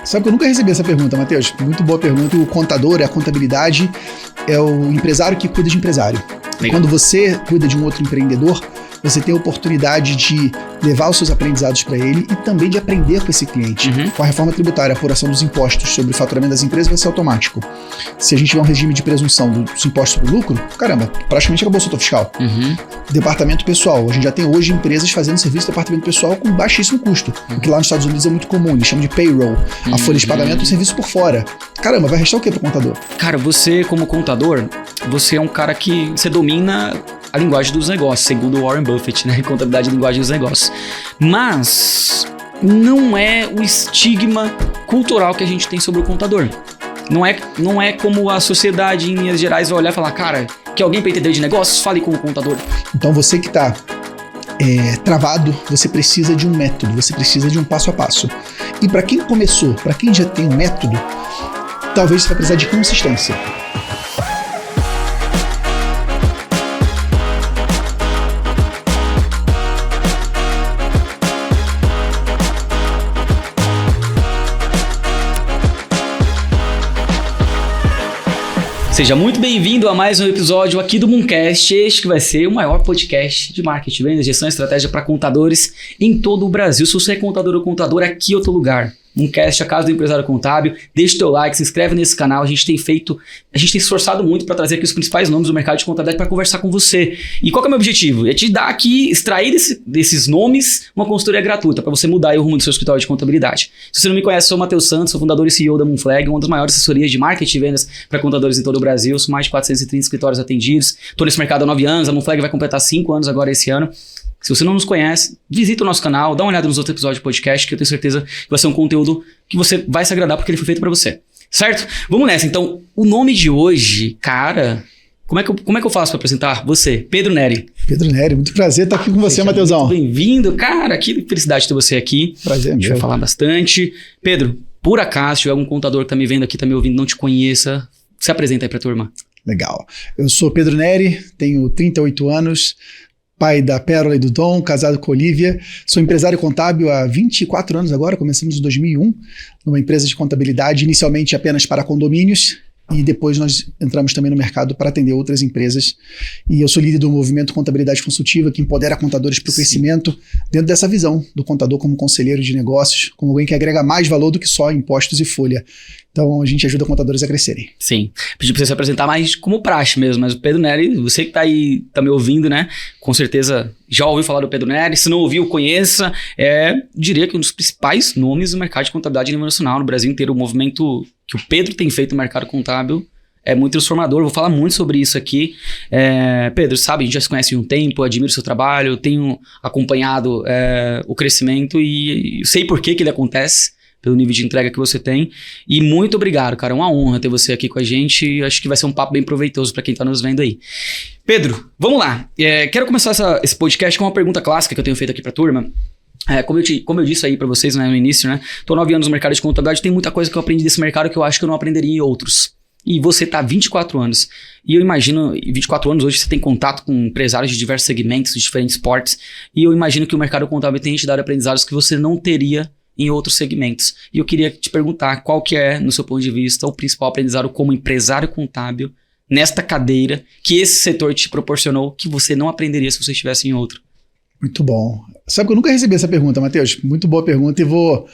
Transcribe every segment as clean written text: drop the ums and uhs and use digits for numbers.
Sabe que eu nunca recebi essa pergunta, Matheus? Muito boa pergunta. O contador, a contabilidade, é o empresário que cuida de empresário. Legal. Quando você cuida de um outro empreendedor, você tem a oportunidade de levar os seus aprendizados para ele e também de aprender com esse cliente. Com a reforma tributária, a apuração dos impostos sobre o faturamento das empresas vai ser automático. Se a gente tiver um regime de presunção dos impostos por lucro, caramba, praticamente acabou o setor fiscal. Departamento pessoal. A gente já tem hoje empresas fazendo serviço de departamento pessoal com baixíssimo custo. O que lá nos Estados Unidos é muito comum, eles chamam de payroll. A folha de pagamento e o serviço por fora. Caramba, vai restar o que pro contador? Cara, você como contador, você é um cara que você domina a linguagem dos negócios, segundo Warren Buffett, né? Contabilidade e linguagem dos negócios. Mas não é o estigma cultural que a gente tem sobre o contador. Não é como a sociedade em Minas Gerais vai olhar e falar, cara, quer alguém para entender de negócios? Fale com o contador. Então você que está travado, você precisa de um método, você precisa de um passo a passo. E para quem começou, para quem já tem um método, talvez você vai precisar de consistência. Seja muito bem-vindo a mais um episódio aqui do Mooncast, este que vai ser o maior podcast de marketing, vendas, gestão e estratégia para contadores em todo o Brasil. Se você é contador ou contadora, aqui é o teu lugar. Mooncast, a casa do empresário contábil. Deixa o teu like, se inscreve nesse canal. A gente tem se esforçado muito para trazer aqui os principais nomes do mercado de contabilidade para conversar com você. E qual que é o meu objetivo? É te dar aqui, extrair desses nomes uma consultoria gratuita para você mudar o rumo do seu escritório de contabilidade. Se você não me conhece, sou o Matheus Santos, sou fundador e CEO da Moonflag, uma das maiores assessorias de marketing e vendas para contadores em todo o Brasil. São mais de 430 escritórios atendidos. Estou nesse mercado há 9 anos, a Moonflag vai completar 5 anos agora esse ano. Se você não nos conhece, visita o nosso canal, dá uma olhada nos outros episódios de podcast, que eu tenho certeza que vai ser um conteúdo que você vai se agradar porque ele foi feito para você. Certo? Vamos nessa. Então, o nome de hoje, cara, como é que eu faço para apresentar você? Pedro Neri. Pedro Neri, muito prazer estar aqui com você, Matheusão. Muito bem-vindo. Cara, que felicidade ter você aqui. Prazer, a gente vai falar bastante. Pedro, por acaso, se tiver algum contador que tá me vendo aqui, tá me ouvindo, não te conheça, se apresenta aí pra turma. Legal. Eu sou Pedro Neri, tenho 38 anos, pai da Pérola e do Dom, casado com a Olivia. Sou empresário contábil há 24 anos agora, começamos em 2001, numa empresa de contabilidade, inicialmente apenas para condomínios, e depois nós entramos também no mercado para atender outras empresas. E eu sou líder do movimento Contabilidade Consultiva, que empodera contadores para o crescimento, dentro dessa visão do contador como conselheiro de negócios, como alguém que agrega mais valor do que só impostos e folha. Então a gente ajuda contadores a crescerem. Sim. Pedi para você se apresentar mais como praxe mesmo, mas o Pedro Neri, você que tá aí, tá me ouvindo, né? Com certeza já ouviu falar do Pedro Neri. Se não ouviu, conheça. Diria que um dos principais nomes do mercado de contabilidade a nível nacional, no Brasil inteiro. O movimento que o Pedro tem feito no mercado contábil é muito transformador. Vou falar muito sobre isso aqui. Pedro, sabe, a gente já se conhece há um tempo, admiro o seu trabalho, tenho acompanhado o crescimento e sei por que ele acontece, pelo nível de entrega que você tem. E muito obrigado, cara. É uma honra ter você aqui com a gente. Acho que vai ser um papo bem proveitoso para quem está nos vendo aí. Pedro, vamos lá. Quero começar esse podcast com uma pergunta clássica que eu tenho feito aqui para a turma. Como eu disse aí para vocês, né, no início, né? Tô 9 anos no mercado de contabilidade, tem muita coisa que eu aprendi desse mercado que eu acho que eu não aprenderia em outros. E você tá há 24 anos. E eu imagino, 24 anos hoje você tem contato com empresários de diversos segmentos, de diferentes portes. E eu imagino que o mercado contábil tem te dado aprendizados que você não teria em outros segmentos. E eu queria te perguntar qual que é, no seu ponto de vista, o principal aprendizado como empresário contábil nesta cadeira que esse setor te proporcionou que você não aprenderia se você estivesse em outro. Muito bom. Sabe que eu nunca recebi essa pergunta, Matheus? Muito boa pergunta e vou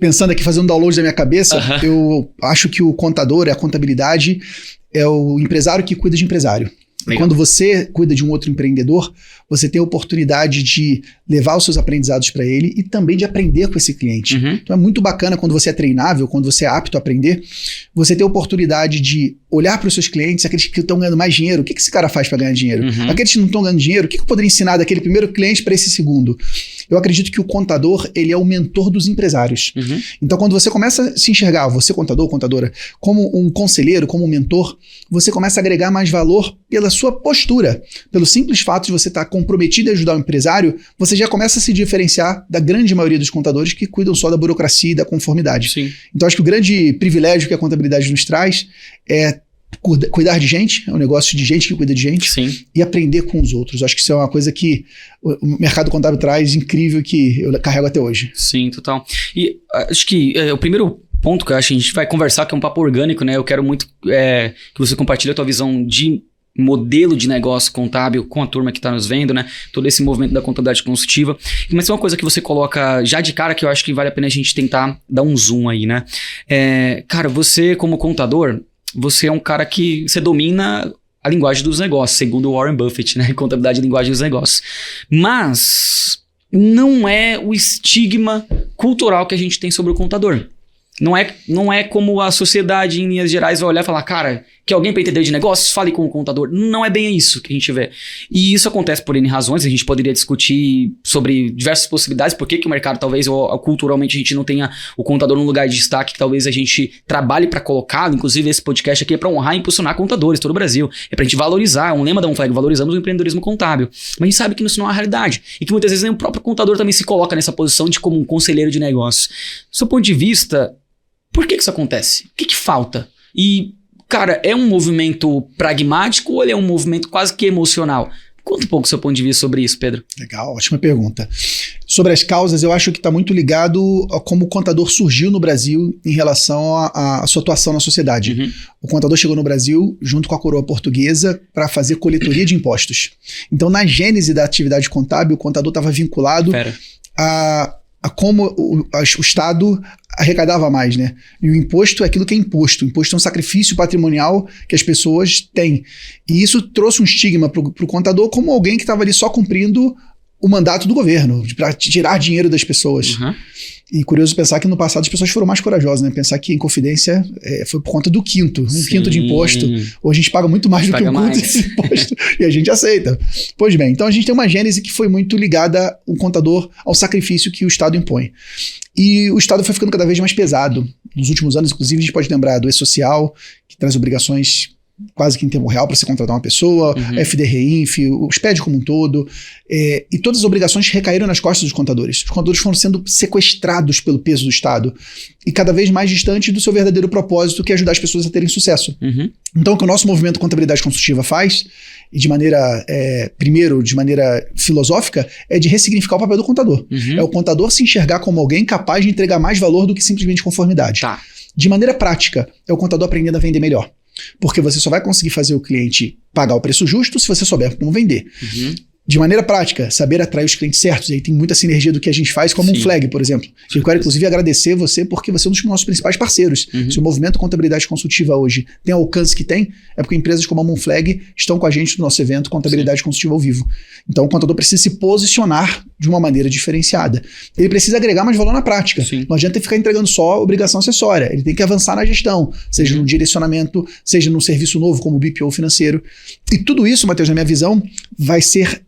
pensando aqui, fazendo um download da minha cabeça, eu acho que o contador, a contabilidade, é o empresário que cuida de empresário. Legal. Quando você cuida de um outro empreendedor, você tem a oportunidade de levar os seus aprendizados para ele e também de aprender com esse cliente. Então é muito bacana quando você é treinável, quando você é apto a aprender, você ter a oportunidade de olhar para os seus clientes, aqueles que estão ganhando mais dinheiro, o que esse cara faz para ganhar dinheiro? Aqueles que não estão ganhando dinheiro, o que eu poderia ensinar daquele primeiro cliente para esse segundo? Eu acredito que o contador, ele é o mentor dos empresários. Então quando você começa a se enxergar, você contador ou contadora, como um conselheiro, como um mentor, você começa a agregar mais valor pela sua postura. Pelo simples fato de você estar comprometido em ajudar o empresário, você já começa a se diferenciar da grande maioria dos contadores que cuidam só da burocracia e da conformidade. Sim. Então acho que o grande privilégio que a contabilidade nos traz é cuidar de gente, é um negócio de gente que cuida de gente. Sim. E aprender com os outros. Acho que isso é uma coisa que o mercado contábil traz incrível que eu carrego até hoje. Sim, total. E acho que o primeiro ponto que eu acho que a gente vai conversar, que é um papo orgânico, né? Eu quero muito que você compartilhe a tua visão de modelo de negócio contábil com a turma que está nos vendo, né? Todo esse movimento da contabilidade consultiva. Mas tem uma coisa que você coloca já de cara que eu acho que vale a pena a gente tentar dar um zoom aí, né? Cara, você como contador, você é um cara que você domina a linguagem dos negócios, segundo o Warren Buffett, né? Contabilidade e linguagem dos negócios. Mas não é o estigma cultural que a gente tem sobre o contador. Não é como a sociedade, em linhas gerais, vai olhar e falar, cara, que alguém para entender de negócios, fale com o contador. Não é bem isso que a gente vê. E isso acontece por N razões, a gente poderia discutir sobre diversas possibilidades, por que o mercado talvez, ou culturalmente, a gente não tenha o contador num lugar de destaque, que talvez a gente trabalhe para colocá-lo. Inclusive, esse podcast aqui é para honrar e impulsionar contadores, todo o Brasil. É pra gente valorizar, é um lema da Monflag, valorizamos o empreendedorismo contábil. Mas a gente sabe que isso não é a realidade. E que muitas vezes nem o próprio contador também se coloca nessa posição de como um conselheiro de negócios. Do seu ponto de vista, por que isso acontece? O que falta? E, cara, é um movimento pragmático ou ele é um movimento quase que emocional? Conta um pouco o seu ponto de vista sobre isso, Pedro. Legal, ótima pergunta. Sobre as causas, eu acho que está muito ligado a como o contador surgiu no Brasil em relação à sua atuação na sociedade. Uhum. O contador chegou no Brasil junto com a coroa portuguesa para fazer coletoria de impostos. Então, na gênese da atividade contábil, o contador estava vinculado a como o Estado arrecadava mais, né? E o imposto é aquilo que é imposto. O imposto é um sacrifício patrimonial que as pessoas têm. E isso trouxe um estigma para o contador como alguém que estava ali só cumprindo o mandato do governo, para tirar dinheiro das pessoas. Uhum. E curioso pensar que no passado as pessoas foram mais corajosas, né? Pensar que Inconfidência foi por conta do quinto. Quinto de imposto. Hoje a gente paga muito mais do que um quinto de imposto. E a gente aceita. Pois bem, então a gente tem uma gênese que foi muito ligada, o contador, ao sacrifício que o Estado impõe. E o Estado foi ficando cada vez mais pesado. Nos últimos anos, inclusive, a gente pode lembrar do E-Social, que traz obrigações quase que em tempo real para você contratar uma pessoa, FDRINF, o SPED como um todo, e todas as obrigações recaíram nas costas dos contadores. Os contadores foram sendo sequestrados pelo peso do Estado e cada vez mais distante do seu verdadeiro propósito, que é ajudar as pessoas a terem sucesso. Uhum. Então, o que o nosso movimento Contabilidade Consultiva faz, e de maneira, primeiro, de maneira filosófica, é de ressignificar o papel do contador. Uhum. É o contador se enxergar como alguém capaz de entregar mais valor do que simplesmente conformidade. Tá. De maneira prática, é o contador aprendendo a vender melhor. Porque você só vai conseguir fazer o cliente pagar o preço justo se você souber como vender. Uhum. De maneira prática, saber atrair os clientes certos. E aí tem muita sinergia do que a gente faz como um Flag, por exemplo. Eu quero, inclusive, agradecer você porque você é um dos nossos principais parceiros. Uhum. Se o movimento Contabilidade Consultiva hoje tem o alcance que tem, é porque empresas como a Moonflag estão com a gente no nosso evento Contabilidade Consultiva ao vivo. Então, o contador precisa se posicionar de uma maneira diferenciada. Ele precisa agregar mais valor na prática. Sim. Não adianta ficar entregando só obrigação acessória. Ele tem que avançar na gestão, seja no direcionamento, seja num serviço novo como o BPO financeiro. E tudo isso, Matheus, na minha visão, vai ser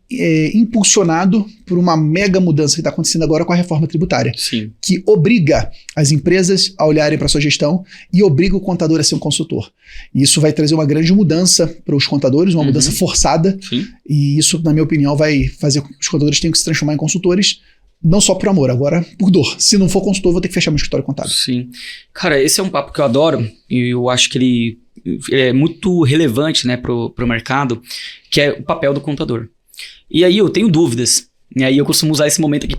impulsionado por uma mega mudança que está acontecendo agora com a reforma tributária. Sim. Que obriga as empresas a olharem para a sua gestão e obriga o contador a ser um consultor. E isso vai trazer uma grande mudança para os contadores, uma mudança forçada. Sim. E isso, na minha opinião, vai fazer com que os contadores tenham que se transformar em consultores, não só por amor, agora por dor. Se não for consultor, vou ter que fechar meu escritório contábil. Sim. Cara, esse é um papo que eu adoro e eu acho que ele é muito relevante, né, pro mercado, que é o papel do contador. E aí eu tenho dúvidas. E aí eu costumo usar esse momento aqui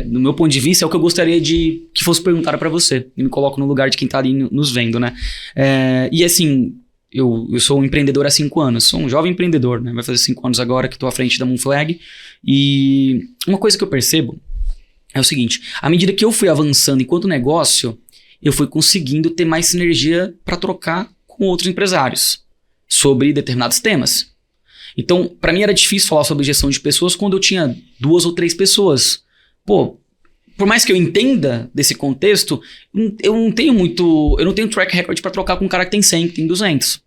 no meu ponto de vista, é o que eu gostaria de que fosse perguntado para você. E me coloco no lugar de quem tá ali nos vendo, né? E assim, eu sou um empreendedor há 5 anos. Sou um jovem empreendedor, né? Vai fazer 5 anos agora que estou à frente da Moonflag. E uma coisa que eu percebo é o seguinte. À medida que eu fui avançando enquanto negócio, eu fui conseguindo ter mais sinergia para trocar com outros empresários sobre determinados temas. Então, para mim era difícil falar sobre gestão de pessoas quando eu tinha 2 ou 3 pessoas. Pô, por mais que eu entenda desse contexto, eu não tenho track record para trocar com um cara que tem 100, que tem 200.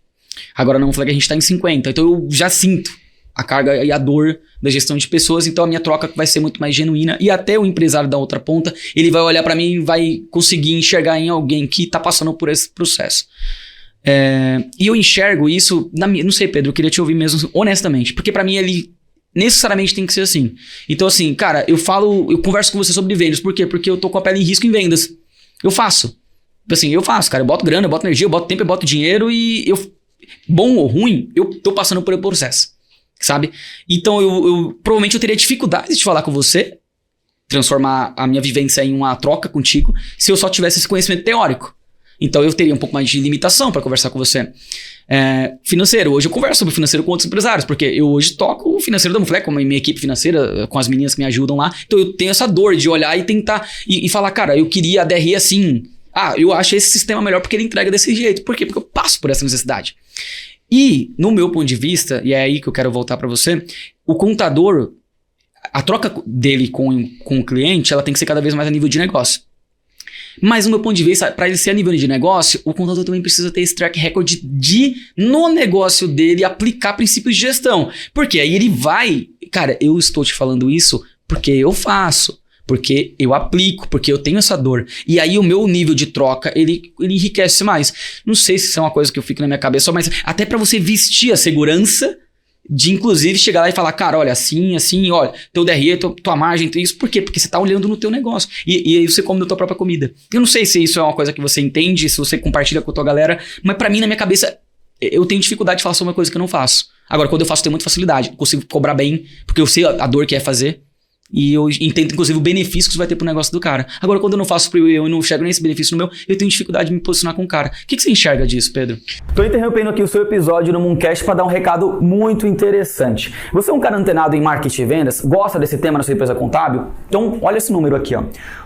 Agora na Moonflag a gente tá em 50, então eu já sinto a carga e a dor da gestão de pessoas, então a minha troca vai ser muito mais genuína e até o empresário da outra ponta, ele vai olhar para mim e vai conseguir enxergar em alguém que tá passando por esse processo. E eu enxergo isso, não sei, Pedro, eu queria te ouvir mesmo honestamente, porque pra mim ele necessariamente tem que ser assim. Então assim, cara, eu converso com você sobre vendas, por quê? Porque eu tô com a pele em risco em vendas. Eu faço, cara, eu boto grana, eu boto energia, eu boto tempo, eu boto dinheiro e bom ou ruim, eu tô passando por um processo, sabe? Então eu provavelmente eu teria dificuldade de falar com você transformar a minha vivência em uma troca contigo se eu só tivesse esse conhecimento teórico. Então eu teria um pouco mais de limitação para conversar com você. Financeiro, hoje eu converso sobre financeiro com outros empresários, porque eu hoje toco o financeiro da Monflex, com a minha equipe financeira, com as meninas que me ajudam lá. Então eu tenho essa dor de olhar e tentar e falar, cara, eu queria a DRE assim. Eu acho esse sistema melhor porque ele entrega desse jeito. Por quê? Porque eu passo por essa necessidade. E no meu ponto de vista, e é aí que eu quero voltar para você, o contador, a troca dele com o cliente, ela tem que ser cada vez mais a nível de negócio. Mas no meu ponto de vista, para ele ser a nível de negócio, o contador também precisa ter esse track record de no negócio dele, aplicar princípios de gestão. Porque aí ele vai... Cara, eu estou te falando isso porque eu faço, porque eu aplico, porque eu tenho essa dor. E aí o meu nível de troca, ele enriquece mais. Não sei se isso é uma coisa que eu fico na minha cabeça, mas até para você vestir a segurança de, inclusive, chegar lá e falar, cara, olha, assim, olha, teu DRE, tua margem, isso. Por quê? Porque você tá olhando no teu negócio. E aí você come da tua própria comida. Eu não sei se isso é uma coisa que você entende, se você compartilha com a tua galera, mas pra mim, na minha cabeça, eu tenho dificuldade de falar sobre uma coisa que eu não faço. Agora, quando eu faço, eu tenho muita facilidade. Eu consigo cobrar bem, porque eu sei a dor que é fazer. E eu entendo, inclusive, o benefício que isso vai ter pro negócio do cara. Agora, quando eu não faço pro eu e não enxergo nem esse benefício no meu, eu tenho dificuldade de me posicionar com o cara. O que você enxerga disso, Pedro? Tô interrompendo aqui o seu episódio no Mooncast para dar um recado muito interessante. Você é um cara antenado em marketing e vendas? Gosta desse tema na sua empresa contábil? Então, olha esse número aqui, ó.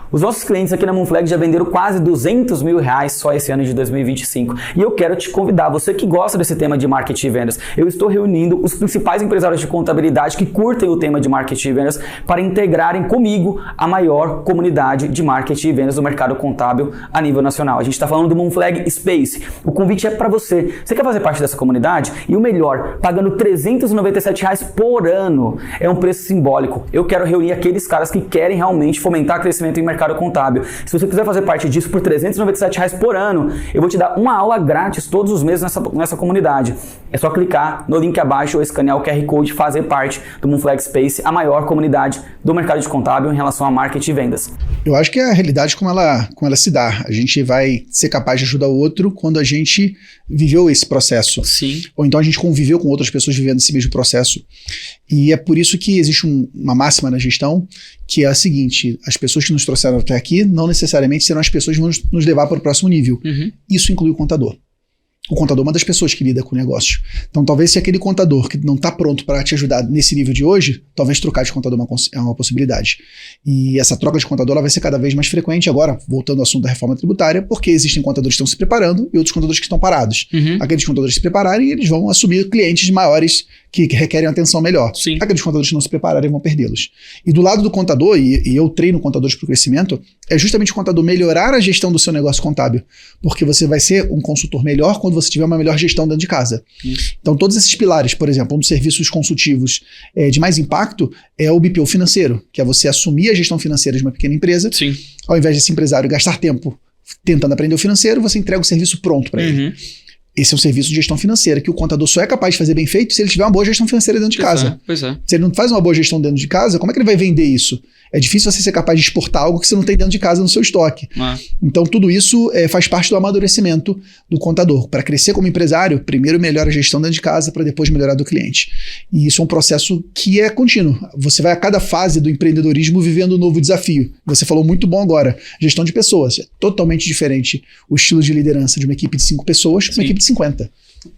Os nossos clientes aqui na Monflex já venderam quase R$200 mil só esse ano de 2025. E eu quero te convidar, você que gosta desse tema de marketing e vendas, eu estou reunindo os principais empresários de contabilidade que curtem o tema de marketing e vendas para integrarem comigo a maior comunidade de marketing e vendas do mercado contábil a nível nacional. A gente está falando do Monflex Space. O convite é para você. Você quer fazer parte dessa comunidade? E o melhor, pagando R$397 por ano. É um preço simbólico. Eu quero reunir aqueles caras que querem realmente fomentar crescimento em mercado contábil. Se você quiser fazer parte disso por R$397 por ano, eu vou te dar uma aula grátis todos os meses nessa comunidade. É só clicar no link abaixo ou escanear o QR Code e fazer parte do Monflex Space, a maior comunidade do mercado de contábil em relação a marketing e vendas. Eu acho que é a realidade como ela se dá. A gente vai ser capaz de ajudar o outro quando a gente viveu esse processo. Sim. Ou então a gente conviveu com outras pessoas vivendo esse mesmo processo. E é por isso que existe uma máxima na gestão, que é a seguinte: as pessoas que nos trouxeram até aqui não necessariamente serão as pessoas que vão nos levar para o próximo nível. Uhum. Isso inclui o contador. O contador é uma das pessoas que lida com o negócio. Então, talvez se aquele contador que não está pronto para te ajudar nesse nível de hoje, talvez trocar de contador é uma possibilidade. E essa troca de contador ela vai ser cada vez mais frequente agora, voltando ao assunto da reforma tributária, porque existem contadores que estão se preparando e outros contadores que estão parados. Uhum. Aqueles contadores que se prepararem, eles vão assumir clientes maiores que requerem atenção melhor. Sim. Aqueles contadores que não se prepararem vão perdê-los. E do lado do contador, e eu treino contadores para o crescimento, é justamente o contador melhorar a gestão do seu negócio contábil, porque você vai ser um consultor melhor quando você tiver uma melhor gestão dentro de casa. Isso. Então, todos esses pilares, por exemplo, um dos serviços consultivos de mais impacto é o BPO financeiro, que é você assumir a gestão financeira de uma pequena empresa. Sim. Ao invés desse empresário gastar tempo tentando aprender o financeiro, você entrega o serviço pronto para ele. Esse é um serviço de gestão financeira, que o contador só é capaz de fazer bem feito se ele tiver uma boa gestão financeira dentro de casa. Pois é. Se ele não faz uma boa gestão dentro de casa, como é que ele vai vender isso? É difícil você ser capaz de exportar algo que você não tem dentro de casa no seu estoque. Então, tudo isso faz parte do amadurecimento do contador. Para crescer como empresário, primeiro melhora a gestão dentro de casa, para depois melhorar do cliente. E isso é um processo que é contínuo. Você vai a cada fase do empreendedorismo vivendo um novo desafio. Você falou muito bom agora. Gestão de pessoas. É totalmente diferente o estilo de liderança de uma equipe de 5 pessoas com uma equipe de 50.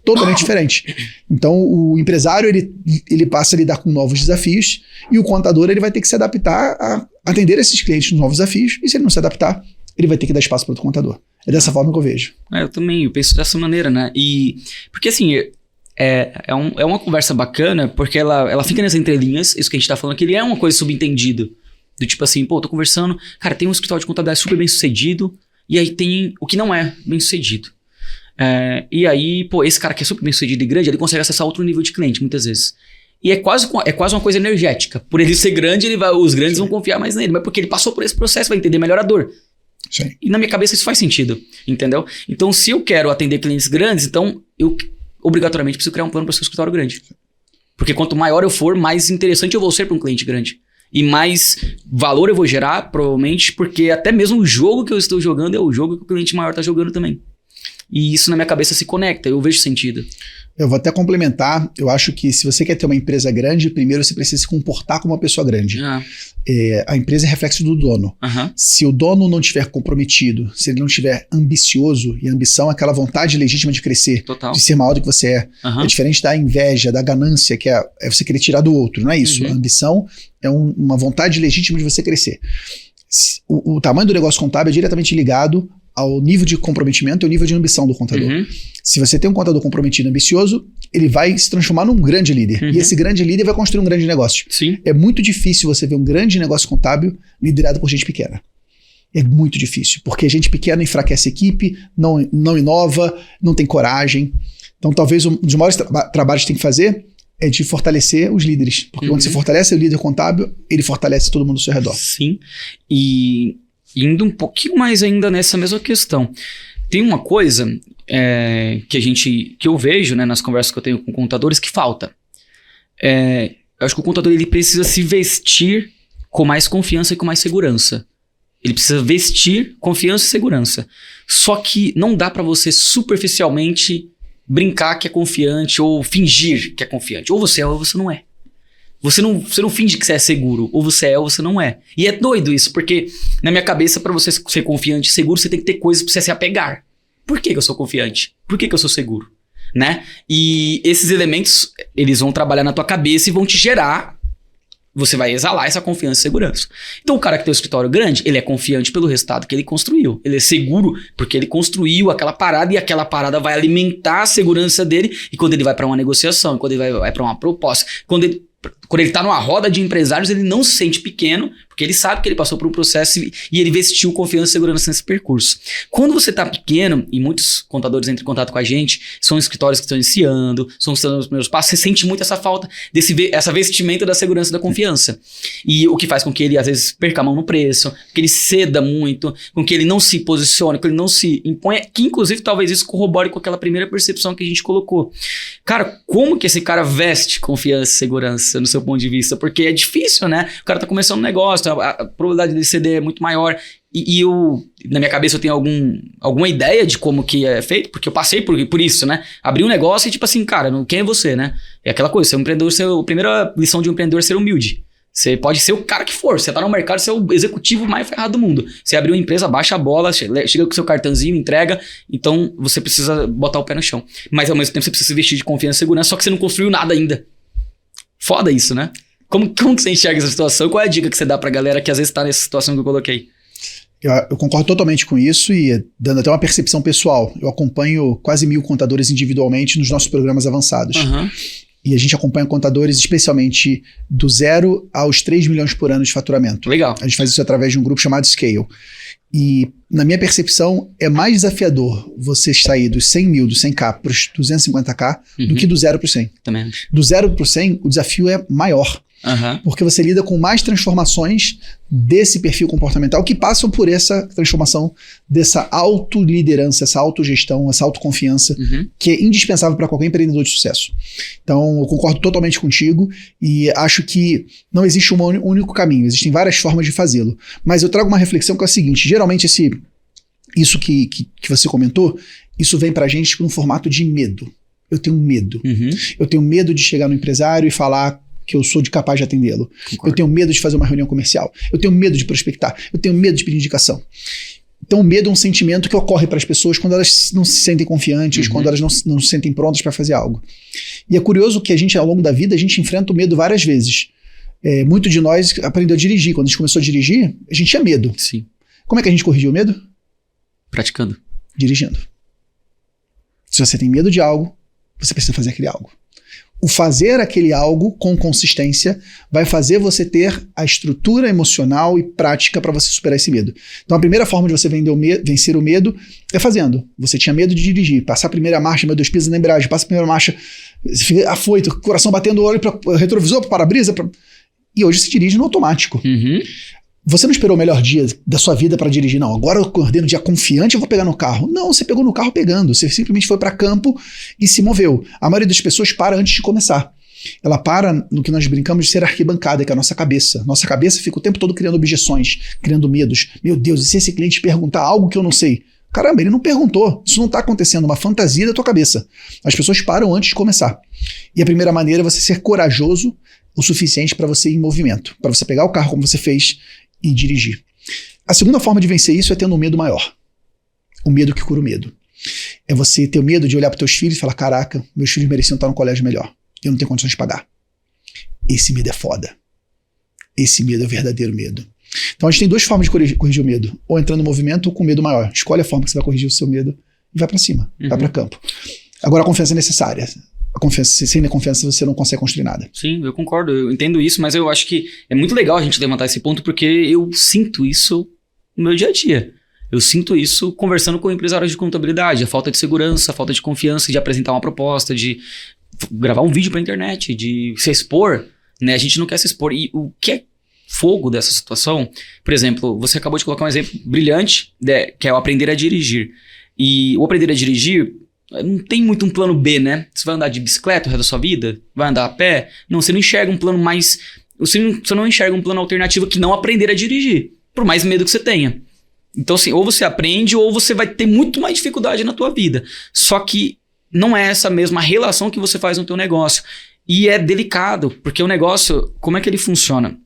Totalmente diferente. Então, o empresário ele passa a lidar com novos desafios e o contador ele vai ter que se adaptar a atender esses clientes nos novos desafios, e se ele não se adaptar, ele vai ter que dar espaço para outro contador. É dessa forma que eu vejo. Eu também, eu penso dessa maneira, né? E porque assim, é uma conversa bacana, porque ela fica nas entrelinhas, isso que a gente tá falando, que ele é uma coisa subentendida. Do tipo assim, pô, tô conversando, cara, tem um escritório de contabilidade super bem sucedido, e aí tem o que não é bem sucedido. E aí, pô, esse cara que é super bem sucedido e grande, ele consegue acessar outro nível de cliente, muitas vezes. E é quase uma coisa energética. Por ele ser grande, os grandes vão confiar mais nele. Mas porque ele passou por esse processo, vai entender melhor a dor. Sim. E na minha cabeça isso faz sentido, entendeu? Então, se eu quero atender clientes grandes, então eu obrigatoriamente preciso criar um plano para o seu escritório grande. Porque quanto maior eu for, mais interessante eu vou ser para um cliente grande. E mais valor eu vou gerar, provavelmente, porque até mesmo o jogo que eu estou jogando é o jogo que o cliente maior está jogando também. E isso na minha cabeça se conecta, eu vejo sentido. Eu vou até complementar, eu acho que se você quer ter uma empresa grande, primeiro você precisa se comportar como uma pessoa grande. A empresa é reflexo do dono. Se o dono não estiver comprometido, se ele não estiver ambicioso, e a ambição é aquela vontade legítima de crescer, de ser maior do que você é. É diferente da inveja, da ganância, que é você querer tirar do outro, não é isso. A ambição é uma vontade legítima de você crescer. O tamanho do negócio contábil é diretamente ligado ao nível de comprometimento e ao nível de ambição do contador. Se você tem um contador comprometido e ambicioso, ele vai se transformar num grande líder. E esse grande líder vai construir um grande negócio. É muito difícil você ver um grande negócio contábil liderado por gente pequena. É muito difícil, porque gente pequena enfraquece a equipe, não inova, não tem coragem. Então talvez um dos maiores trabalhos que tem que fazer é de fortalecer os líderes. Porque quando você fortalece o líder contábil, ele fortalece todo mundo ao seu redor. Sim. E indo um pouquinho mais ainda nessa mesma questão. Tem uma coisa que eu vejo, né, nas conversas que eu tenho com contadores que falta. Eu acho que o contador ele precisa se vestir com mais confiança e com mais segurança. Ele precisa vestir confiança e segurança. Só que não dá pra você superficialmente brincar que é confiante ou fingir que é confiante. Ou você é ou você não é. Você não finge que você é seguro. Ou você é ou você não é. E é doido isso, porque na minha cabeça, pra você ser confiante e seguro, você tem que ter coisas pra você se apegar. Por que eu sou confiante? Por que eu sou seguro? Né? E esses elementos, eles vão trabalhar na tua cabeça e vão te gerar. Você vai exalar essa confiança e segurança. Então o cara que tem um escritório grande, ele é confiante pelo resultado que ele construiu. Ele é seguro porque ele construiu aquela parada e aquela parada vai alimentar a segurança dele. E quando ele vai para uma negociação, quando ele vai para uma proposta, quando ele tá numa roda de empresários, ele não se sente pequeno, porque ele sabe que ele passou por um processo e ele vestiu confiança e segurança nesse percurso. Quando você tá pequeno, e muitos contadores entram em contato com a gente, são escritórios que estão iniciando, são os primeiros passos, você sente muito essa falta, essa vestimenta da segurança e da confiança. E o que faz com que ele, às vezes, perca a mão no preço, que ele ceda muito, com que ele não se posicione, que ele não se imponha, que inclusive talvez isso corrobore com aquela primeira percepção que a gente colocou. Cara, como que esse cara veste confiança e segurança no seu ponto de vista? Porque é difícil, né? O cara tá começando um negócio, a probabilidade de ceder é muito maior. E eu, na minha cabeça, eu tenho alguma ideia de como que é feito, porque eu passei por isso, né? Abri um negócio e tipo assim, cara, quem é você, né? É aquela coisa, ser um empreendedor, a primeira lição de um empreendedor é ser humilde. Você pode ser o cara que for, você tá no mercado, você é o executivo mais ferrado do mundo. Você abriu uma empresa, baixa a bola, chega com o seu cartãozinho, entrega, então você precisa botar o pé no chão. Mas ao mesmo tempo você precisa vestir de confiança e segurança, só que você não construiu nada ainda. Foda isso, né? Como que você enxerga essa situação? Qual é a dica que você dá pra galera que às vezes tá nessa situação que eu coloquei? Eu concordo totalmente com isso e dando até uma percepção pessoal. Eu acompanho quase 1000 contadores individualmente nos nossos programas avançados. E a gente acompanha contadores especialmente do 0 aos 3 milhões por ano de faturamento. Legal. A gente faz isso através de um grupo chamado Scale. E, na minha percepção, é mais desafiador você sair dos 100 mil, do 100k para os 250k do que do 0 para o 100. Também acho. Do 0 para o 100, o desafio é maior. Porque você lida com mais transformações desse perfil comportamental que passam por essa transformação dessa autoliderança, essa autogestão, essa autoconfiança que é indispensável para qualquer empreendedor de sucesso. Então, eu concordo totalmente contigo e acho que não existe um único caminho, existem várias formas de fazê-lo. Mas eu trago uma reflexão que é o seguinte, geralmente isso que você comentou, isso vem pra gente no formato de medo. Eu tenho medo. Eu tenho medo de chegar no empresário e falar que eu sou capaz de atendê-lo. Eu tenho medo de fazer uma reunião comercial. Eu tenho medo de prospectar. Eu tenho medo de pedir indicação. Então, o medo é um sentimento que ocorre para as pessoas quando elas não se sentem confiantes, quando elas não se sentem prontas para fazer algo. E é curioso que a gente, ao longo da vida, a gente enfrenta o medo várias vezes. Muito de nós aprendeu a dirigir. Quando a gente começou a dirigir, a gente tinha medo. Sim. Como é que a gente corrigiu o medo? Praticando. Dirigindo. Se você tem medo de algo, você precisa fazer aquele algo. O fazer aquele algo com consistência vai fazer você ter a estrutura emocional e prática para você superar esse medo. Então a primeira forma de você vencer o medo é fazendo. Você tinha medo de dirigir, passar a primeira marcha, meu Deus, pisa na embreagem, passa a primeira marcha, você fica afoito, coração batendo, olho para retrovisor, para para-brisa, e hoje se dirige no automático. Você não esperou o melhor dia da sua vida para dirigir, não. Agora eu acordei no dia confiante, eu vou pegar no carro. Não, você pegou no carro pegando. Você simplesmente foi para campo e se moveu. A maioria das pessoas para antes de começar. Ela para no que nós brincamos de ser arquibancada, que é a nossa cabeça. Nossa cabeça fica o tempo todo criando objeções, criando medos. Meu Deus, e se esse cliente perguntar algo que eu não sei? Caramba, ele não perguntou. Isso não está acontecendo, uma fantasia da tua cabeça. As pessoas param antes de começar. E a primeira maneira é você ser corajoso o suficiente para você ir em movimento, para você pegar o carro como você fez e dirigir. A segunda forma de vencer isso é tendo um medo maior. O medo que cura o medo. É você ter o medo de olhar para teus filhos e falar, caraca, meus filhos mereciam estar no colégio melhor. Eu não tenho condições de pagar. Esse medo é foda. Esse medo é o verdadeiro medo. Então a gente tem duas formas de corrigir o medo. Ou entrando no movimento ou com medo maior. Escolhe a forma que você vai corrigir o seu medo e vai pra cima, vai pra campo. Agora a confiança é necessária. Sem a confiança você não consegue construir nada. Sim, eu concordo, eu entendo isso, mas eu acho que é muito legal a gente levantar esse ponto porque eu sinto isso no meu dia a dia. Eu sinto isso conversando com empresários de contabilidade, a falta de segurança, a falta de confiança de apresentar uma proposta, de gravar um vídeo pra internet, de se expor, né? A gente não quer se expor. E o que é fogo dessa situação, por exemplo, você acabou de colocar um exemplo brilhante, que é o aprender a dirigir. E o aprender a dirigir não tem muito um plano B, né? Você vai andar de bicicleta o resto da sua vida? Vai andar a pé? Não, você não enxerga um plano mais... Você não enxerga um plano alternativo que não aprender a dirigir, por mais medo que você tenha. Então, assim, ou você aprende ou você vai ter muito mais dificuldade na tua vida. Só que não é essa mesma relação que você faz no teu negócio. E é delicado, porque o negócio, como é que ele funciona?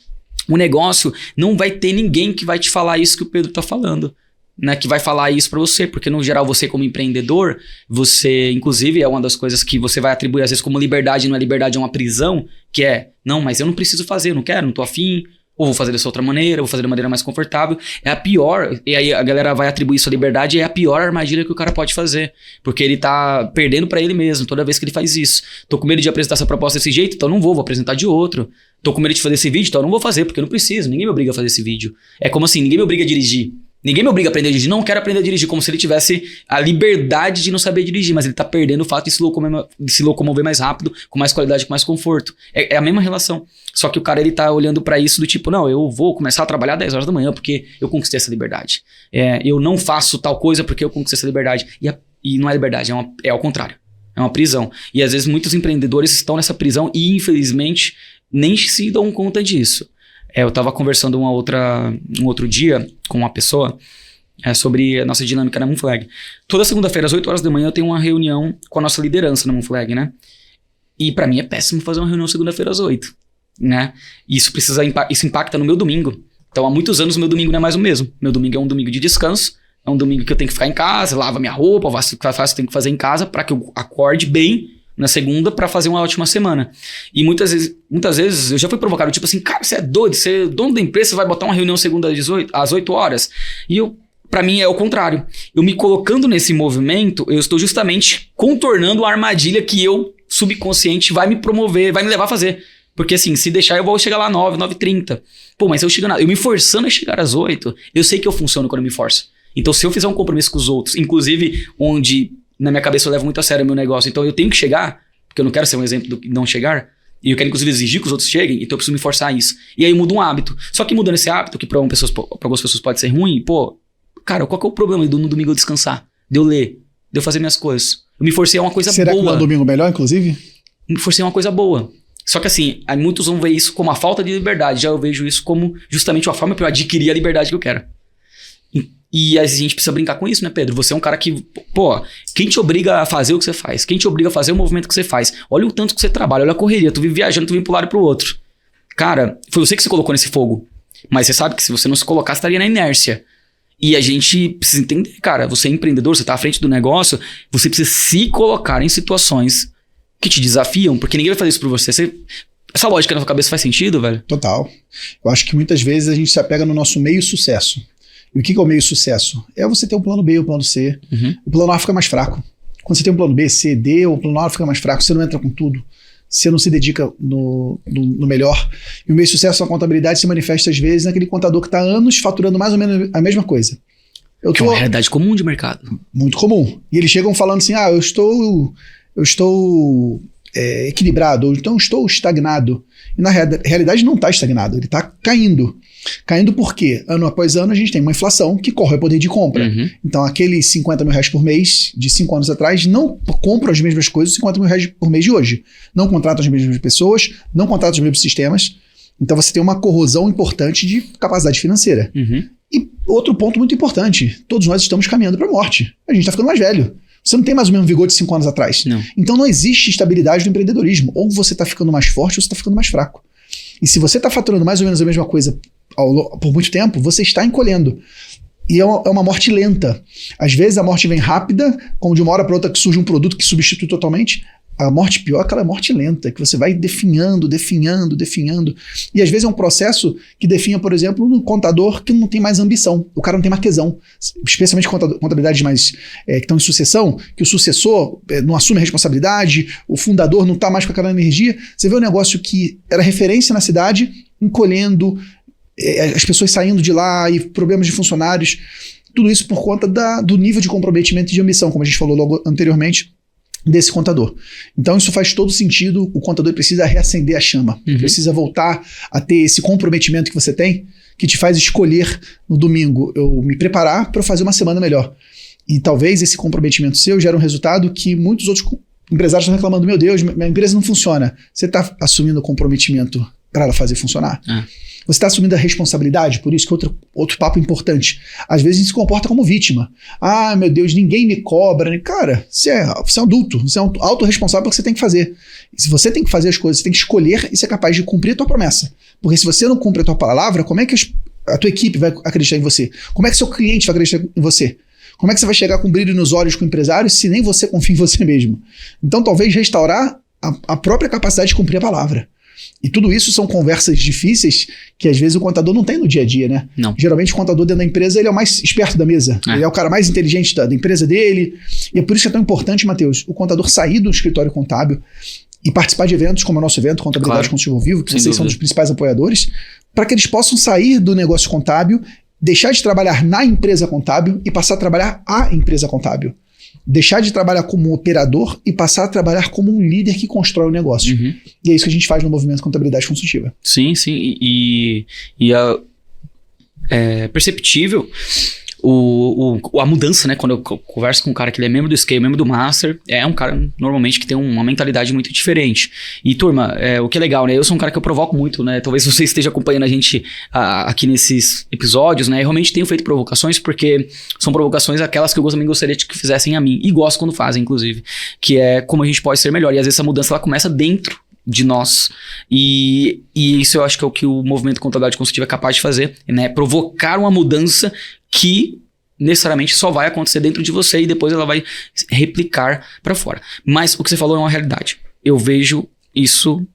O negócio não vai ter ninguém que vai te falar isso que o Pedro tá falando, né? Que vai falar isso pra você, porque no geral você como empreendedor, você, inclusive, é uma das coisas que você vai atribuir às vezes como liberdade, não é liberdade, é uma prisão, que é, não, mas eu não preciso fazer, eu não quero, não tô afim, ou vou fazer dessa outra maneira, vou fazer de maneira mais confortável. É a pior, e aí a galera vai atribuir isso à liberdade, é a pior armadilha que o cara pode fazer, porque ele tá perdendo pra ele mesmo toda vez que ele faz isso. Tô com medo de apresentar essa proposta desse jeito, então não vou apresentar de outro. Tô com medo de fazer esse vídeo, então eu não vou fazer, porque eu não preciso, ninguém me obriga a fazer esse vídeo. É como assim, ninguém me obriga a dirigir. Ninguém me obriga a aprender a dirigir, não quero aprender a dirigir, como se ele tivesse a liberdade de não saber dirigir, mas ele tá perdendo o fato de se locomover mais rápido, com mais qualidade, com mais conforto. É a mesma relação. Só que o cara, ele tá olhando pra isso do tipo, não, eu vou começar a trabalhar 10 horas da manhã porque eu conquistei essa liberdade. Eu não faço tal coisa porque eu conquistei essa liberdade. E não é liberdade, é ao contrário. É uma prisão. E às vezes muitos empreendedores estão nessa prisão e, infelizmente, nem se dão conta disso. Eu estava conversando um outro dia com uma pessoa sobre a nossa dinâmica na Moonflag. Toda segunda-feira, às 8 horas da manhã, eu tenho uma reunião com a nossa liderança na Moonflag, né? E para mim é péssimo fazer uma reunião segunda-feira às 8, né? Isso impacta no meu domingo. Então, há muitos anos, meu domingo não é mais o mesmo. Meu domingo é um domingo de descanso, é um domingo que eu tenho que ficar em casa, lavo minha roupa, faço o que eu tenho que fazer em casa para que eu acorde bem na segunda para fazer uma ótima semana. E muitas vezes eu já fui provocado, tipo assim, cara, você é doido, você é dono da empresa, você vai botar uma reunião segunda às 8 horas. E pra mim é o contrário. Eu me colocando nesse movimento, eu estou justamente contornando a armadilha que eu, subconsciente, vai me promover, vai me levar a fazer. Porque assim, se deixar eu vou chegar lá 9h30. Pô, mas se eu me forçando a chegar às 8, eu sei que eu funciono quando eu me forço. Então se eu fizer um compromisso com os outros, inclusive onde na minha cabeça eu levo muito a sério o meu negócio, então eu tenho que chegar, porque eu não quero ser um exemplo do não chegar, e eu quero inclusive exigir que os outros cheguem, então eu preciso me forçar a isso. E aí muda um hábito. Só que mudando esse hábito, que pra algumas pessoas pode ser ruim, pô, cara, qual que é o problema no domingo eu descansar? De eu ler, de eu fazer minhas coisas. Eu me forcei a uma coisa boa. Será que não é um domingo melhor, inclusive? Me forcei a uma coisa boa. Só que assim, aí muitos vão ver isso como a falta de liberdade, já eu vejo isso como justamente uma forma pra eu adquirir a liberdade que eu quero. E a gente precisa brincar com isso, né, Pedro? Você é um cara que, pô, quem te obriga a fazer o que você faz? Quem te obriga a fazer o movimento que você faz? Olha o tanto que você trabalha, olha a correria, tu vive viajando, tu vive pro lado e pro outro. Cara, foi você que se colocou nesse fogo. Mas você sabe que se você não se colocar, você estaria na inércia. E a gente precisa entender, cara, você é empreendedor, você tá à frente do negócio, você precisa se colocar em situações que te desafiam, porque ninguém vai fazer isso por você. Essa lógica na sua cabeça faz sentido, velho? Total. Eu acho que muitas vezes a gente se apega no nosso meio sucesso. E o que é o meio sucesso? É você ter um plano B, um plano C. Uhum. O plano A fica mais fraco. Quando você tem um plano B, C, D, o plano A fica mais fraco. Você não entra com tudo. Você não se dedica no melhor. E o meio sucesso da contabilidade se manifesta às vezes naquele contador que está há anos faturando mais ou menos a mesma coisa. Que é uma realidade comum de mercado. Muito comum. E eles chegam falando assim, eu estou equilibrado, ou então estou estagnado. E na realidade não está estagnado, ele está caindo. Caindo por quê? Ano após ano a gente tem uma inflação que corre o poder de compra. Uhum. Então aqueles 50 mil reais por mês de 5 anos atrás não compram as mesmas coisas 50 mil reais por mês de hoje. Não contratam as mesmas pessoas, não contratam os mesmos sistemas. Então você tem uma corrosão importante de capacidade financeira. Uhum. E outro ponto muito importante, todos nós estamos caminhando para a morte. A gente está ficando mais velho. Você não tem mais o mesmo vigor de 5 anos atrás. Não. Então não existe estabilidade no empreendedorismo. Ou você está ficando mais forte ou você está ficando mais fraco. E se você está faturando mais ou menos a mesma coisa por muito tempo, você está encolhendo. E é uma morte lenta. Às vezes a morte vem rápida, como de uma hora para outra que surge um produto que substitui totalmente. A morte pior é aquela morte lenta, que você vai definhando. E às vezes é um processo que definha, por exemplo, um contador que não tem mais ambição. O cara não tem mais tesão. Especialmente contabilidades mais que estão em sucessão, que o sucessor não assume a responsabilidade, o fundador não está mais com aquela energia. Você vê um negócio que era referência na cidade, encolhendo, as pessoas saindo de lá e problemas de funcionários. Tudo isso por conta do nível de comprometimento e de ambição, como a gente falou logo anteriormente, desse contador. Então isso faz todo sentido, o contador precisa reacender a chama, precisa voltar a ter esse comprometimento que você tem, que te faz escolher no domingo, eu me preparar para fazer uma semana melhor. E talvez esse comprometimento seu gere um resultado que muitos outros empresários estão reclamando, meu Deus, minha empresa não funciona. Você está assumindo o comprometimento para ela fazer funcionar? Você está assumindo a responsabilidade? Por isso que outro papo importante. Às vezes a gente se comporta como vítima. Ah, meu Deus, ninguém me cobra. Cara, você é adulto, você é um autorresponsável pelo que você tem que fazer. E se você tem que fazer as coisas, você tem que escolher e ser capaz de cumprir a tua promessa. Porque se você não cumpre a tua palavra, como é que a tua equipe vai acreditar em você? Como é que seu cliente vai acreditar em você? Como é que você vai chegar com brilho nos olhos com o empresário se nem você confia em você mesmo? Então talvez restaurar a própria capacidade de cumprir a palavra. E tudo isso são conversas difíceis que às vezes o contador não tem no dia a dia, né? Não. Geralmente o contador dentro da empresa ele é o mais esperto da mesa. Ele é o cara mais inteligente da empresa dele. E é por isso que é tão importante, Matheus, o contador sair do escritório contábil e participar de eventos como o nosso evento, Contabilidade Consultivo ao Vivo, que vocês são dos principais apoiadores, para que eles possam sair do negócio contábil, deixar de trabalhar na empresa contábil e passar a trabalhar a empresa contábil. Deixar de trabalhar como operador e passar a trabalhar como um líder que constrói o negócio. E é isso que a gente faz no movimento Contabilidade Consultiva. Sim. E é perceptível a mudança, né? Quando eu converso com um cara que ele é membro do Scale, membro do Master, é um cara normalmente que tem uma mentalidade muito diferente. E turma, o que é legal, né? Eu sou um cara que eu provoco muito, né? Talvez você esteja acompanhando a gente aqui nesses episódios, né? Eu realmente tenho feito provocações porque são provocações aquelas que eu também gostaria de que fizessem a mim. E gosto quando fazem, inclusive. Que é como a gente pode ser melhor. E às vezes essa mudança ela começa dentro de nós. E isso eu acho que é o que o movimento Contabilidade Consultiva é capaz de fazer, né? Provocar uma mudança que necessariamente só vai acontecer dentro de você e depois ela vai replicar para fora. Mas o que você falou é uma realidade. Eu vejo isso...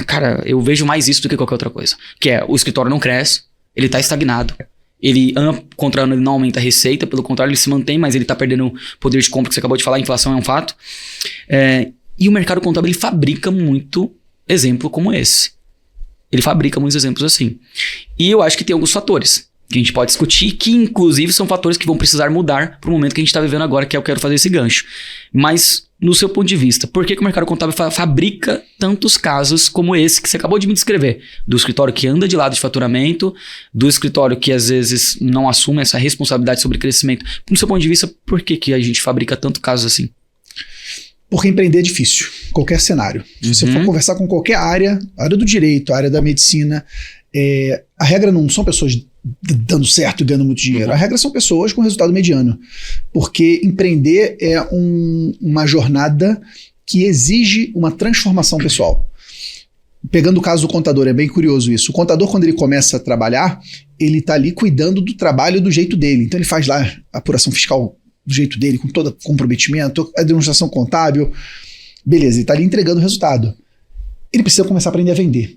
cara, eu vejo mais isso do que qualquer outra coisa. Que é, o escritório não cresce, ele tá estagnado. Ele, ano contra ano, ele não aumenta a receita, pelo contrário, ele se mantém, mas ele tá perdendo poder de compra, que você acabou de falar, a inflação é um fato. E o mercado contábil, ele fabrica muito exemplo como esse. Ele fabrica muitos exemplos assim. E eu acho que tem alguns fatores que a gente pode discutir, que inclusive são fatores que vão precisar mudar para o momento que a gente está vivendo agora, que eu quero fazer esse gancho. Mas, no seu ponto de vista, por que o mercado contábil fabrica tantos casos como esse que você acabou de me descrever? Do escritório que anda de lado de faturamento, do escritório que às vezes não assume essa responsabilidade sobre crescimento. No seu ponto de vista, por que a gente fabrica tantos casos assim? Porque empreender é difícil, qualquer cenário. Se você for conversar com qualquer área, a área do direito, a área da medicina, a regra não são pessoas dando certo e ganhando muito dinheiro. A regra são pessoas com resultado mediano. Porque empreender é uma jornada que exige uma transformação pessoal. Pegando o caso do contador, é bem curioso isso. O contador, quando ele começa a trabalhar, ele está ali cuidando do trabalho do jeito dele. Então ele faz lá a apuração fiscal do jeito dele, com todo comprometimento, a demonstração contábil. Beleza, ele está ali entregando o resultado. Ele precisa começar a aprender a vender.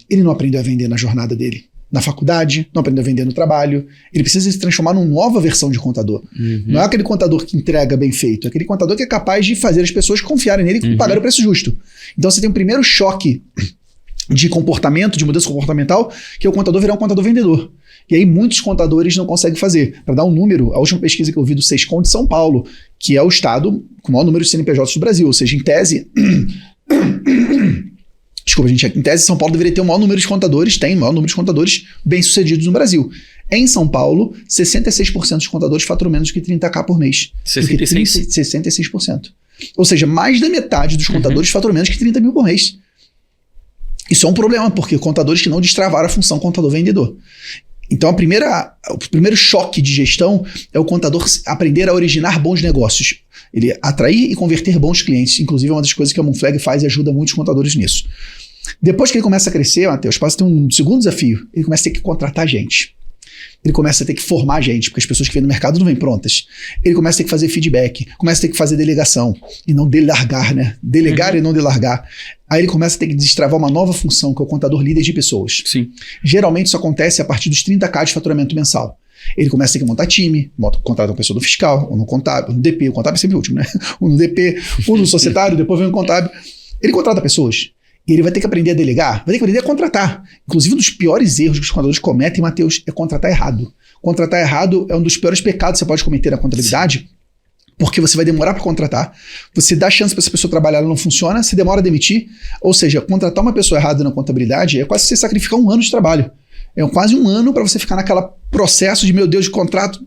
Ele não aprendeu a vender na jornada dele. Na faculdade, não aprendeu a vender no trabalho. Ele precisa se transformar numa nova versão de contador. Não é aquele contador que entrega bem feito, é aquele contador que é capaz de fazer as pessoas confiarem nele e pagar o preço justo. Então você tem um primeiro choque de comportamento, de mudança comportamental, que é o contador virar um contador vendedor. E aí muitos contadores não conseguem fazer. Para dar um número, a última pesquisa que eu vi do Sescom de São Paulo, que é o estado com o maior número de CNPJs do Brasil, ou seja, em tese... Desculpa, gente, em tese São Paulo deveria ter o maior número de contadores, tem o maior número de contadores bem-sucedidos no Brasil. Em São Paulo, 66% dos contadores faturam menos que 30k por mês. 66%. Ou seja, mais da metade dos contadores faturam menos que 30 mil por mês. Isso é um problema, porque contadores que não destravaram a função contador-vendedor. Então, o primeiro choque de gestão é o contador aprender a originar bons negócios. Ele atrair e converter bons clientes. Inclusive, é uma das coisas que a Moonflag faz e ajuda muitos contadores nisso. Depois que ele começa a crescer, Matheus, passa a ter um segundo desafio. Ele começa a ter que contratar gente. Ele começa a ter que formar gente, porque as pessoas que vêm no mercado não vêm prontas. Ele começa a ter que fazer feedback, começa a ter que fazer delegação, e não delargar, né? Delegar e não delargar. Aí ele começa a ter que destravar uma nova função, que é o contador líder de pessoas. Sim. Geralmente isso acontece a partir dos 30k de faturamento mensal. Ele começa a ter que montar time, contrata uma pessoa no fiscal, ou no contábil, no DP. O contábil é sempre o último, né? Um no DP, um no societário, depois vem o contábil. Ele contrata pessoas. E ele vai ter que aprender a delegar, vai ter que aprender a contratar. Inclusive, um dos piores erros que os contadores cometem, Matheus, é contratar errado. Contratar errado é um dos piores pecados que você pode cometer na contabilidade, porque você vai demorar para contratar, você dá chance para essa pessoa trabalhar, ela não funciona, você demora a demitir. Ou seja, contratar uma pessoa errada na contabilidade é quase você sacrificar um ano de trabalho. É quase um ano para você ficar naquele processo de, meu Deus, de contrato.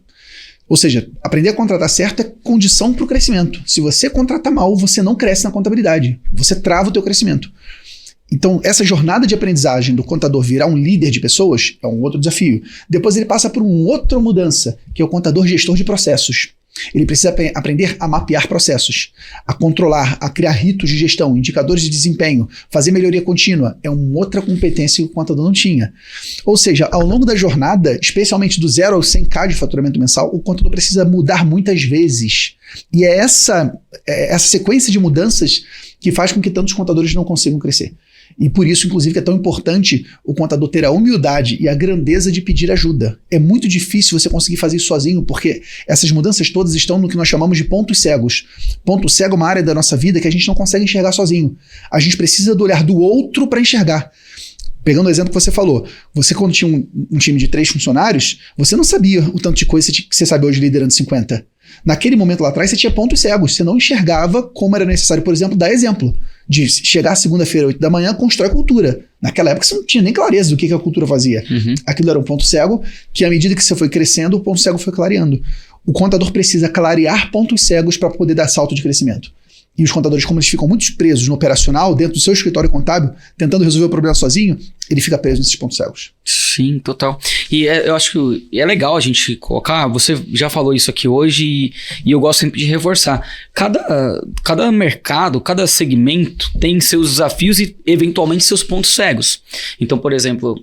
Ou seja, aprender a contratar certo é condição para o crescimento. Se você contratar mal, você não cresce na contabilidade. Você trava o teu crescimento. Então, essa jornada de aprendizagem do contador virar um líder de pessoas é um outro desafio. Depois ele passa por uma outra mudança, que é o contador gestor de processos. Ele precisa aprender a mapear processos, a controlar, a criar ritos de gestão, indicadores de desempenho, fazer melhoria contínua. É uma outra competência que o contador não tinha. Ou seja, ao longo da jornada, especialmente do 0 ao 100k de faturamento mensal, o contador precisa mudar muitas vezes. E é essa sequência de mudanças que faz com que tantos contadores não consigam crescer. E por isso, inclusive, que é tão importante o contador ter a humildade e a grandeza de pedir ajuda. É muito difícil você conseguir fazer isso sozinho, porque essas mudanças todas estão no que nós chamamos de pontos cegos. Ponto cego é uma área da nossa vida que a gente não consegue enxergar sozinho. A gente precisa do olhar do outro para enxergar. Pegando o exemplo que você falou, você quando tinha um time de 3 funcionários, você não sabia o tanto de coisa que você sabe hoje liderando 50. Naquele momento lá atrás, você tinha pontos cegos, você não enxergava como era necessário, por exemplo, dar exemplo. De chegar segunda-feira, 8 da manhã, constrói cultura. Naquela época você não tinha nem clareza do que a cultura fazia. Uhum. Aquilo era um ponto cego, que à medida que você foi crescendo, o ponto cego foi clareando. O contador precisa clarear pontos cegos para poder dar salto de crescimento. E os contadores, como eles ficam muito presos no operacional, dentro do seu escritório contábil, tentando resolver o problema sozinho, ele fica preso nesses pontos cegos. Sim, total. E eu acho que é legal a gente colocar, você já falou isso aqui hoje e eu gosto sempre de reforçar. Cada mercado, cada segmento tem seus desafios e eventualmente seus pontos cegos. Então, por exemplo,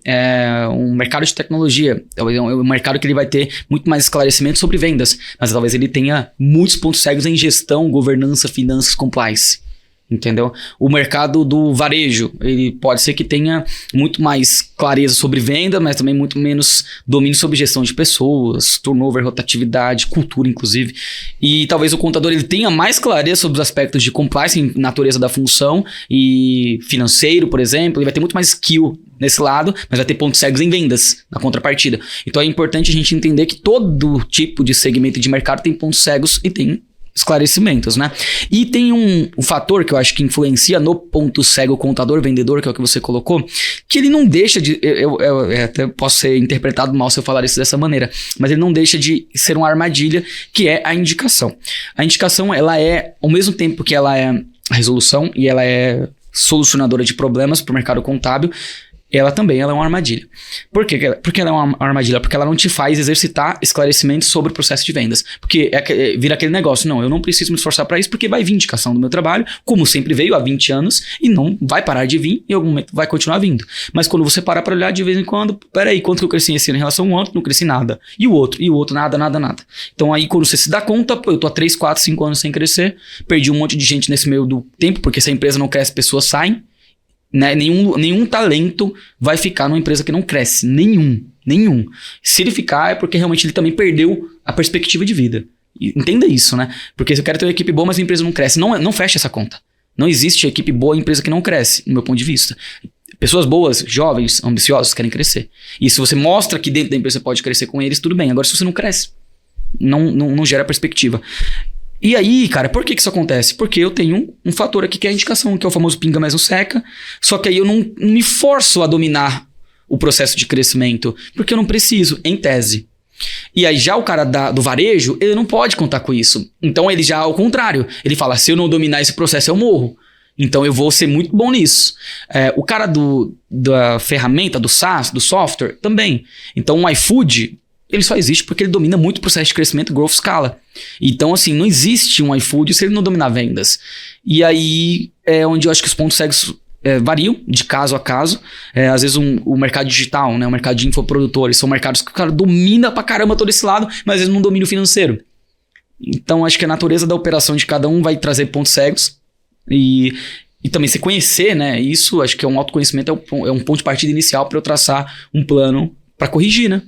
um mercado de tecnologia, é um mercado que ele vai ter muito mais esclarecimento sobre vendas, mas talvez ele tenha muitos pontos cegos em gestão, governança, finanças, compliance. Entendeu? O mercado do varejo, ele pode ser que tenha muito mais clareza sobre venda, mas também muito menos domínio sobre gestão de pessoas, turnover, rotatividade, cultura, inclusive. E talvez o contador ele tenha mais clareza sobre os aspectos de compliance, natureza da função e financeiro, por exemplo. Ele vai ter muito mais skill nesse lado, mas vai ter pontos cegos em vendas, na contrapartida. Então é importante a gente entender que todo tipo de segmento de mercado tem pontos cegos e tem esclarecimentos, né? E tem um fator que eu acho que influencia no ponto cego contador, vendedor, que é o que você colocou, que ele não deixa de... Eu até posso ser interpretado mal se eu falar isso dessa maneira, mas ele não deixa de ser uma armadilha, que é a indicação. A indicação, ela é, ao mesmo tempo que ela é a resolução e ela é solucionadora de problemas para o mercado contábil, ela também é uma armadilha. Por quê? Porque ela é uma armadilha? Porque ela não te faz exercitar esclarecimentos sobre o processo de vendas. Porque vira aquele negócio, não, eu não preciso me esforçar para isso, porque vai vir indicação do meu trabalho, como sempre veio há 20 anos, e não vai parar de vir, em algum momento vai continuar vindo. Mas quando você parar para olhar de vez em quando, peraí, quanto que eu cresci esse ano em relação ao outro? Não cresci nada. E o outro, nada. Então aí quando você se dá conta, pô, eu tô há 3, 4, 5 anos sem crescer, perdi um monte de gente nesse meio do tempo, porque se a empresa não cresce, pessoas saem. Né? Nenhum talento vai ficar numa empresa que não cresce. Nenhum. Se ele ficar é porque realmente ele também perdeu a perspectiva de vida. Entenda isso, né? Porque se eu quero ter uma equipe boa, mas a empresa não cresce, não fecha essa conta. Não existe equipe boa em empresa que não cresce, no meu ponto de vista. Pessoas boas, jovens, ambiciosas, querem crescer. E se você mostra que dentro da empresa você pode crescer com eles, tudo bem. Agora, se você não cresce, não gera perspectiva. E aí, cara, por que isso acontece? Porque eu tenho um fator aqui que é a indicação, que é o famoso pinga mais não seca, só que aí eu não me forço a dominar o processo de crescimento, porque eu não preciso, em tese. E aí já o cara do varejo, ele não pode contar com isso. Então ele já, ao contrário, ele fala, se eu não dominar esse processo, eu morro. Então eu vou ser muito bom nisso. O cara da ferramenta, do SaaS, do software, também. Então o iFood, ele só existe porque ele domina muito o processo de crescimento, growth, escala. Então assim, não existe um iFood se ele não dominar vendas. E aí é onde eu acho que os pontos cegos variam de caso a caso. Às vezes o mercado digital, né, o mercado de infoprodutores, são mercados que o cara domina pra caramba todo esse lado, mas às vezes não domina o financeiro. Então acho que a natureza da operação de cada um vai trazer pontos cegos. E também se conhecer, né? Isso, acho que é um autoconhecimento, é um ponto de partida inicial para eu traçar um plano para corrigir, né?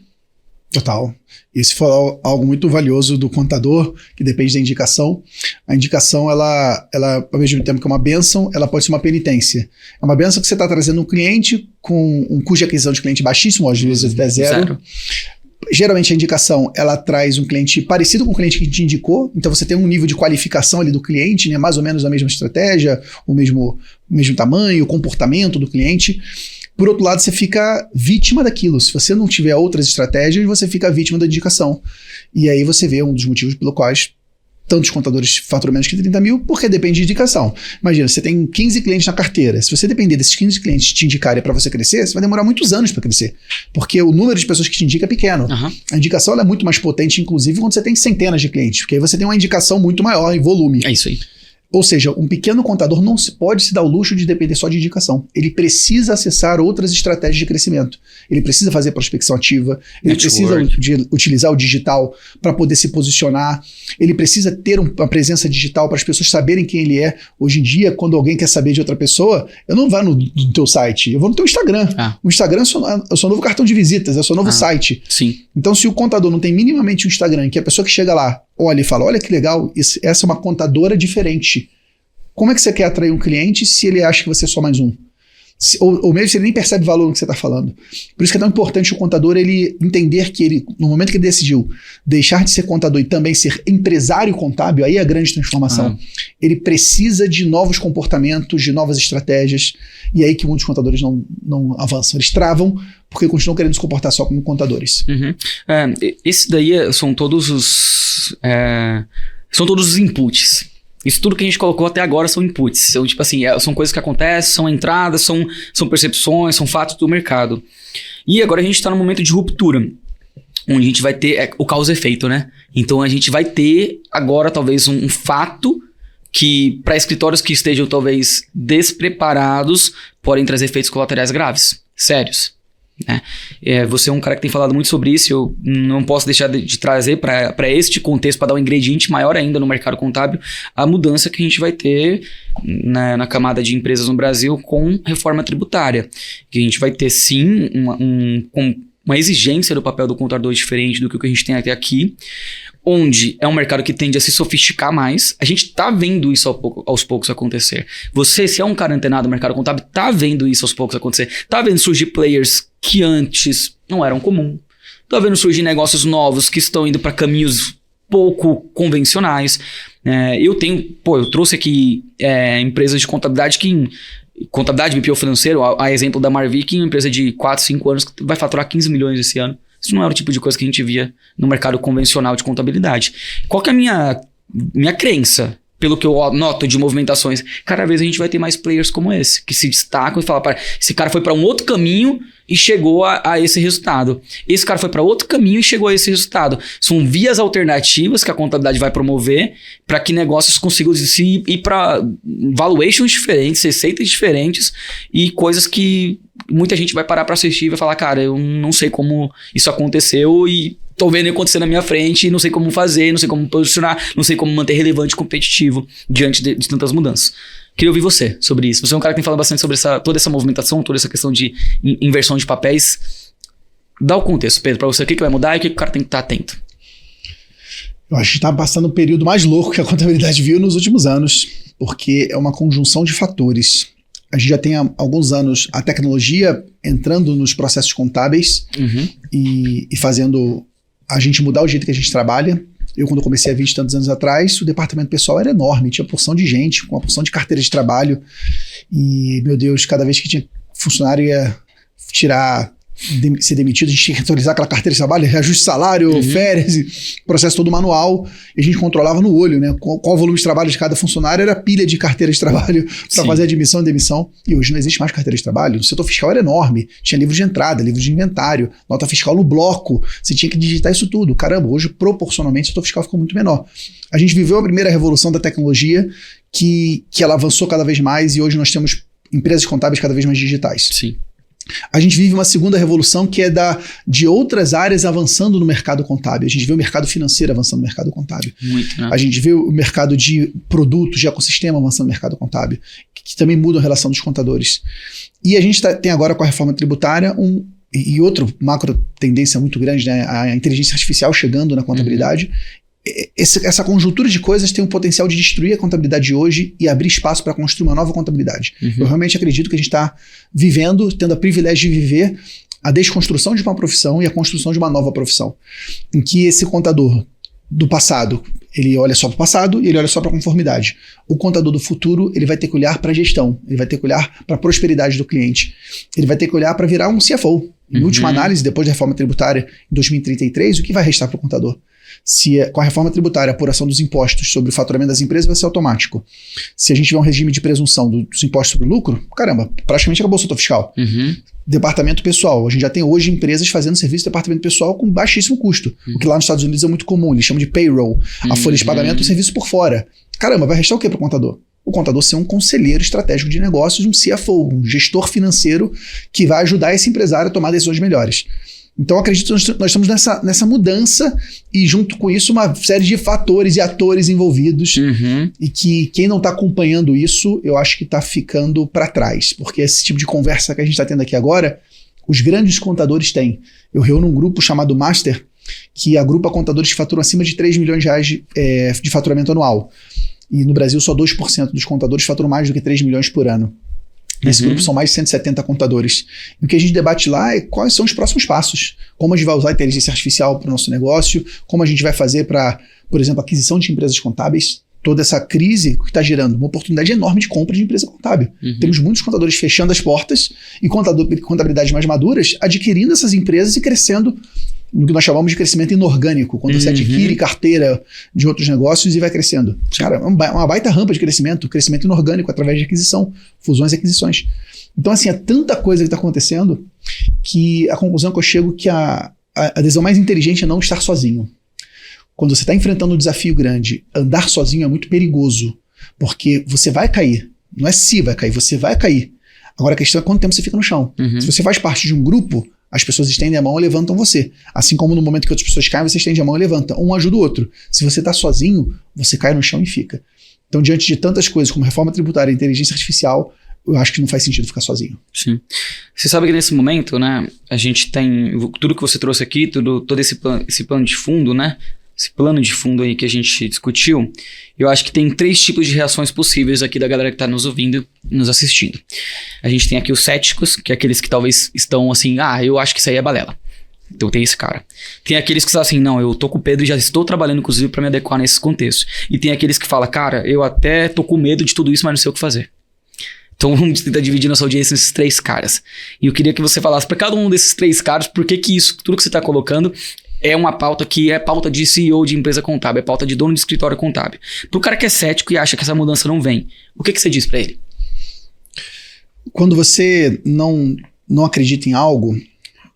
Total. Isso foi algo muito valioso do contador, que depende da indicação. A indicação, ela, ao mesmo tempo que é uma bênção, ela pode ser uma penitência. É uma bênção que você está trazendo um cliente com um custo de aquisição de cliente baixíssimo, às vezes até zero. Geralmente a indicação, ela traz um cliente parecido com o cliente que te indicou, então você tem um nível de qualificação ali do cliente, né, mais ou menos a mesma estratégia, o mesmo tamanho, o comportamento do cliente. Por outro lado, você fica vítima daquilo. Se você não tiver outras estratégias, você fica vítima da indicação. E aí você vê um dos motivos pelo quais tantos contadores faturam menos que 30 mil, porque depende de indicação. Imagina, você tem 15 clientes na carteira. Se você depender desses 15 clientes te indicarem para você crescer, você vai demorar muitos anos para crescer. Porque o número de pessoas que te indica é pequeno. Uhum. A indicação ela é muito mais potente, inclusive, quando você tem centenas de clientes. Porque aí você tem uma indicação muito maior em volume. É isso aí. Ou seja, um pequeno contador não pode se dar o luxo de depender só de indicação. Ele precisa acessar outras estratégias de crescimento. Ele precisa fazer prospecção ativa, ele precisa utilizar o digital para poder se posicionar, ele precisa ter uma presença digital para as pessoas saberem quem ele é. Hoje em dia, quando alguém quer saber de outra pessoa, eu não vou no teu site, eu vou no teu Instagram. O Instagram é o seu novo cartão de visitas, é o seu novo site. Sim. Então, se o contador não tem minimamente um Instagram, que a pessoa que chega lá olha e fala, olha que legal, essa é uma contadora diferente. Como é que você quer atrair um cliente se ele acha que você é só mais um? Ou mesmo se ele nem percebe valor no que você está falando. Por isso que é tão importante o contador ele entender que ele, no momento que ele decidiu deixar de ser contador e também ser empresário contábil, aí é a grande transformação. Ele precisa de novos comportamentos, de novas estratégias, e aí que muitos contadores não avançam. Eles travam porque continuam querendo se comportar só como contadores. Esse daí são todos os inputs. Isso tudo que a gente colocou até agora são inputs. São, tipo assim, são coisas que acontecem, são entradas, são percepções, são fatos do mercado. E agora a gente está num momento de ruptura, onde a gente vai ter o causa e efeito, né? Então a gente vai ter agora talvez um fato que para escritórios que estejam talvez despreparados podem trazer efeitos colaterais graves, sérios. Você é um cara que tem falado muito sobre isso, eu não posso deixar de trazer para este contexto, para dar um ingrediente maior ainda no mercado contábil, a mudança que a gente vai ter na camada de empresas no Brasil com reforma tributária, que a gente vai ter sim uma exigência do papel do contador diferente do que a gente tem até aqui, onde é um mercado que tende a se sofisticar mais. A gente tá vendo isso aos poucos acontecer. Você, se é um cara antenado no mercado contábil, tá vendo isso aos poucos acontecer. Tá vendo surgir players que antes não eram comum. Tá vendo surgir negócios novos que estão indo para caminhos pouco convencionais. Eu trouxe aqui empresas de contabilidade contabilidade BPO financeiro, a exemplo da Marvic, uma empresa de 4, 5 anos que vai faturar 15 milhões esse ano. Isso não era o tipo de coisa que a gente via no mercado convencional de contabilidade. Qual que é a minha crença, pelo que eu noto de movimentações? Cada vez a gente vai ter mais players como esse, que se destacam e falam, esse cara foi para um outro caminho e chegou a esse resultado. Esse cara foi para outro caminho e chegou a esse resultado. São vias alternativas que a contabilidade vai promover para que negócios consigam ir para valuations diferentes, receitas diferentes e coisas que muita gente vai parar para assistir e vai falar, cara, eu não sei como isso aconteceu e tô vendo acontecer na minha frente, não sei como fazer, não sei como posicionar, não sei como manter relevante e competitivo diante de tantas mudanças. Queria ouvir você sobre isso. Você é um cara que tem falado bastante sobre toda essa movimentação, toda essa questão de inversão de papéis. Dá o contexto, Pedro, para você, o que vai mudar e o que o cara tem que estar atento. Eu acho que está passando o período mais louco que a contabilidade viu nos últimos anos, porque é uma conjunção de fatores. A gente já tem há alguns anos a tecnologia entrando nos processos contábeis e fazendo a gente mudar o jeito que a gente trabalha. Eu, quando comecei há 20 e tantos anos atrás, o departamento pessoal era enorme, tinha porção de gente, com uma porção de carteira de trabalho. E, meu Deus, cada vez que tinha funcionário ia tirar ser demitido, a gente tinha que atualizar aquela carteira de trabalho, reajuste de salário, férias, processo todo manual, e a gente controlava no olho, né? Qual o volume de trabalho de cada funcionário, era pilha de carteira de trabalho para fazer admissão e demissão. E hoje não existe mais carteira de trabalho. O setor fiscal era enorme, tinha livro de entrada, livro de inventário, nota fiscal no bloco, você tinha que digitar isso tudo. Caramba, hoje proporcionalmente o setor fiscal ficou muito menor. A gente viveu a primeira revolução da tecnologia, que ela avançou cada vez mais, e hoje nós temos empresas contábeis cada vez mais digitais. Sim. A gente vive uma segunda revolução que é de outras áreas avançando no mercado contábil. A gente vê o mercado financeiro avançando no mercado contábil. Muito, né? A gente vê o mercado de produtos, de ecossistema avançando no mercado contábil, que também muda a relação dos contadores. E a gente tem agora com a reforma tributária e outra macro tendência muito grande, né? A inteligência artificial chegando na contabilidade. Essa conjuntura de coisas tem o potencial de destruir a contabilidade de hoje e abrir espaço para construir uma nova contabilidade. Eu realmente acredito que a gente está vivendo, tendo o privilégio de viver a desconstrução de uma profissão e a construção de uma nova profissão, em que esse contador do passado, ele olha só para o passado e ele olha só para a conformidade. O contador do futuro, ele vai ter que olhar para a gestão, ele vai ter que olhar para a prosperidade do cliente, ele vai ter que olhar para virar um CFO. Em última análise, depois da reforma tributária em 2033, o que vai restar para o contador? Se com a reforma tributária a apuração dos impostos sobre o faturamento das empresas vai ser automático. Se a gente tiver um regime de presunção dos impostos sobre o lucro, caramba, praticamente acabou o setor fiscal. Departamento pessoal. A gente já tem hoje empresas fazendo serviço de departamento pessoal com baixíssimo custo. O que lá nos Estados Unidos é muito comum, eles chamam de payroll. A folha de pagamento é um serviço por fora. Caramba, vai restar o que para o contador? O contador ser um conselheiro estratégico de negócios, um CFO, um gestor financeiro que vai ajudar esse empresário a tomar decisões melhores. Então, eu acredito que nós estamos nessa mudança e, junto com isso, uma série de fatores e atores envolvidos e que quem não está acompanhando isso, eu acho que está ficando para trás, porque esse tipo de conversa que a gente está tendo aqui agora, os grandes contadores têm. Eu reúno um grupo chamado Master, que agrupa contadores que faturam acima de 3 milhões de reais de faturamento anual. E no Brasil, só 2% dos contadores faturam mais do que 3 milhões por ano. Nesse grupo são mais de 170 contadores. E o que a gente debate lá é quais são os próximos passos. Como a gente vai usar a inteligência artificial para o nosso negócio, como a gente vai fazer para, por exemplo, aquisição de empresas contábeis. Toda essa crise que está gerando uma oportunidade enorme de compra de empresa contábil. Temos muitos contadores fechando as portas e contabilidades mais maduras adquirindo essas empresas e crescendo no que nós chamamos de crescimento inorgânico, quando você adquire carteira de outros negócios e vai crescendo. Cara, é uma baita rampa de crescimento inorgânico através de aquisição, fusões e aquisições. Então, assim, é tanta coisa que está acontecendo que a conclusão que eu chego é que a decisão mais inteligente é não estar sozinho. Quando você está enfrentando um desafio grande, andar sozinho é muito perigoso, porque você vai cair. Não é se vai cair, você vai cair. Agora a questão é quanto tempo você fica no chão. Se você faz parte de um grupo, as pessoas estendem a mão e levantam você. Assim como no momento que outras pessoas caem, você estende a mão e levanta. Um ajuda o outro. Se você está sozinho, você cai no chão e fica. Então, diante de tantas coisas como reforma tributária e inteligência artificial, eu acho que não faz sentido ficar sozinho. Sim. Você sabe que nesse momento, né, a gente tem tudo que você trouxe aqui, todo esse plano de fundo, né? Esse plano de fundo aí que a gente discutiu, eu acho que tem 3 tipos de reações possíveis aqui da galera que está nos ouvindo, nos assistindo. A gente tem aqui os céticos, que é aqueles que talvez estão assim, eu acho que isso aí é balela. Então tem esse cara. Tem aqueles que estão assim, não, eu tô com o Pedro e já estou trabalhando inclusive para me adequar nesse contexto. E tem aqueles que falam, cara, eu até tô com medo de tudo isso, mas não sei o que fazer. Então vamos tentar dividir nossa audiência nesses 3 caras. E eu queria que você falasse para cada um desses 3 caras, por que isso, tudo que você está colocando, é uma pauta que é pauta de CEO de empresa contábil, é pauta de dono de escritório contábil. Pro cara que é cético e acha que essa mudança não vem, o que você diz para ele? Quando você não acredita em algo,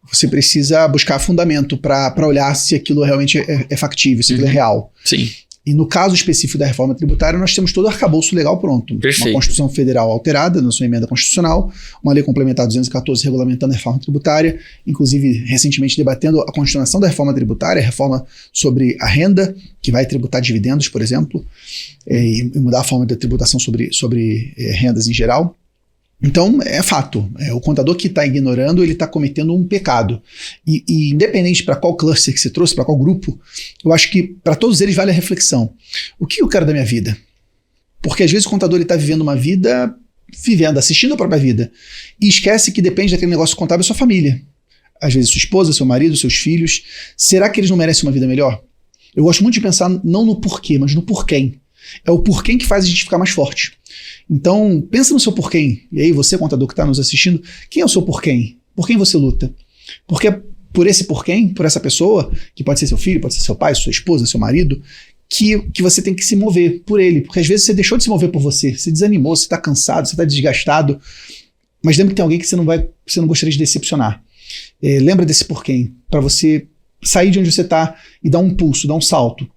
você precisa buscar fundamento para olhar se aquilo realmente é factível, se aquilo é real. Sim. E no caso específico da reforma tributária, nós temos todo o arcabouço legal pronto. Perfeito. Uma Constituição Federal alterada na sua emenda constitucional, uma lei complementar 214 regulamentando a reforma tributária, inclusive recentemente debatendo a continuação da reforma tributária, a reforma sobre a renda, que vai tributar dividendos, por exemplo, e mudar a forma da tributação sobre rendas em geral. Então, é fato. O contador que está ignorando, ele está cometendo um pecado. E independente para qual cluster que você trouxe, para qual grupo, eu acho que para todos eles vale a reflexão. O que eu quero da minha vida? Porque às vezes o contador está vivendo uma vida, assistindo a própria vida, e esquece que depende daquele negócio contábil sua família. Às vezes sua esposa, seu marido, seus filhos. Será que eles não merecem uma vida melhor? Eu gosto muito de pensar não no porquê, mas no porquê. É o porquê que faz a gente ficar mais forte. Então, pensa no seu porquê. E aí, você, contador que está nos assistindo, quem é o seu porquê? Por quem você luta? Porque por esse por quem, por essa pessoa, que pode ser seu filho, pode ser seu pai, sua esposa, seu marido, que você tem que se mover por ele. Porque às vezes você deixou de se mover por você, você desanimou, você está cansado, você está desgastado. Mas lembra que tem alguém que você não gostaria de decepcionar. Lembra desse por quem, para você sair de onde você está e dar um impulso, dar um salto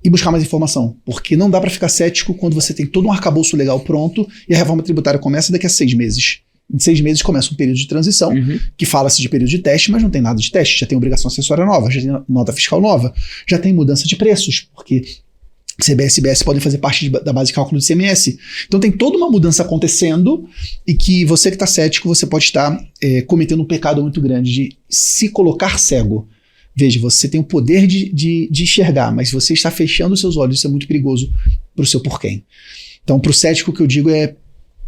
e buscar mais informação. Porque não dá para ficar cético quando você tem todo um arcabouço legal pronto e a reforma tributária começa daqui a 6 meses. Em 6 meses começa um período de transição, que fala-se de período de teste, mas não tem nada de teste. Já tem obrigação acessória nova, já tem nota fiscal nova, já tem mudança de preços, porque CBS e IBS podem fazer parte da base de cálculo do ICMS. Então tem toda uma mudança acontecendo e que você que está cético, você pode estar cometendo um pecado muito grande de se colocar cego. Veja, você tem o poder de enxergar, mas você está fechando os seus olhos, isso é muito perigoso para o seu porquê. Então, para o cético, o que eu digo é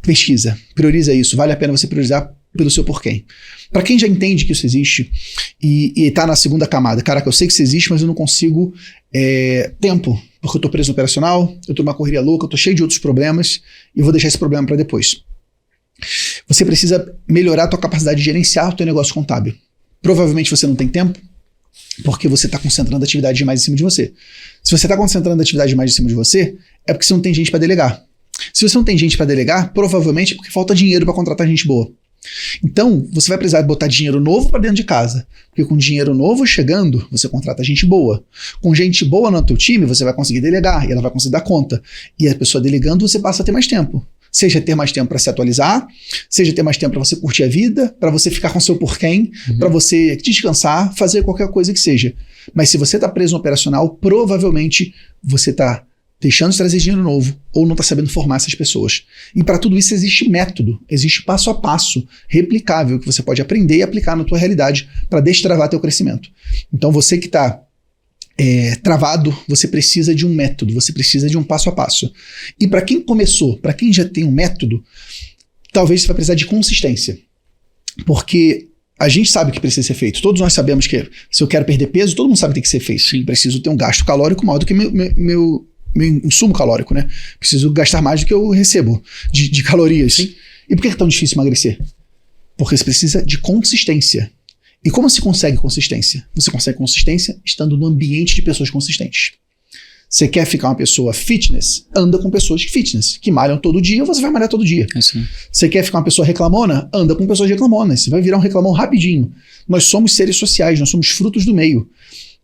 pesquisa, prioriza isso, vale a pena você priorizar pelo seu porquê. Para quem já entende que isso existe e está na segunda camada, caraca, eu sei que isso existe, mas eu não consigo tempo, porque eu estou preso no operacional, eu estou numa correria louca, eu estou cheio de outros problemas e eu vou deixar esse problema para depois. Você precisa melhorar a tua capacidade de gerenciar o teu negócio contábil. Provavelmente você não tem tempo, porque você está concentrando atividade demais em cima de você. Se você está concentrando atividade demais em cima de você, é porque você não tem gente para delegar. Se você não tem gente para delegar, provavelmente é porque falta dinheiro para contratar gente boa. Então, você vai precisar botar dinheiro novo para dentro de casa. Porque com dinheiro novo chegando, você contrata gente boa. Com gente boa no teu time, você vai conseguir delegar e ela vai conseguir dar conta. E a pessoa delegando, você passa a ter mais tempo. Seja ter mais tempo para se atualizar, seja ter mais tempo para você curtir a vida, para você ficar com seu porquém, para você descansar, fazer qualquer coisa que seja. Mas se você está preso no operacional, provavelmente você está deixando de trazer dinheiro novo ou não está sabendo formar essas pessoas. E para tudo isso existe método, existe passo a passo replicável que você pode aprender e aplicar na tua realidade para destravar teu crescimento. Então você que está travado, você precisa de um método, você precisa de um passo a passo. E para quem começou, para quem já tem um método, talvez você vai precisar de consistência. Porque a gente sabe o que precisa ser feito. Todos nós sabemos que se eu quero perder peso, todo mundo sabe o que tem que ser feito. Sim. Preciso ter um gasto calórico maior do que meu insumo calórico, né? Preciso gastar mais do que eu recebo de calorias. Sim. E por que é tão difícil emagrecer? Porque você precisa de consistência. E como se consegue consistência? Você consegue consistência estando no ambiente de pessoas consistentes. Você quer ficar uma pessoa fitness? Anda com pessoas fitness, que malham todo dia, você vai malhar todo dia. Você quer ficar uma pessoa reclamona? Anda com pessoas reclamonas, você vai virar um reclamão rapidinho. Nós somos seres sociais, nós somos frutos do meio.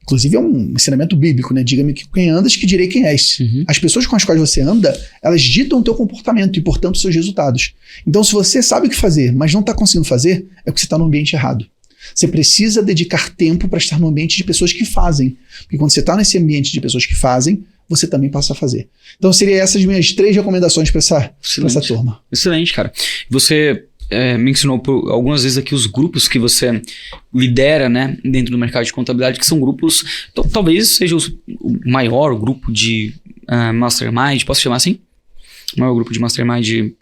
Inclusive é um ensinamento bíblico, né? Diga-me quem andas que direi quem és. As pessoas com as quais você anda, elas ditam o teu comportamento e, portanto, seus resultados. Então, se você sabe o que fazer, mas não está conseguindo fazer, é porque você está no ambiente errado. Você precisa dedicar tempo para estar no ambiente de pessoas que fazem. Porque quando você está nesse ambiente de pessoas que fazem, você também passa a fazer. Então, seriam essas minhas 3 recomendações para essa turma. Excelente, cara. Você mencionou por algumas vezes aqui os grupos que você lidera, né, dentro do mercado de contabilidade, que são grupos, talvez seja o maior grupo de mastermind, posso chamar assim? O maior grupo de mastermind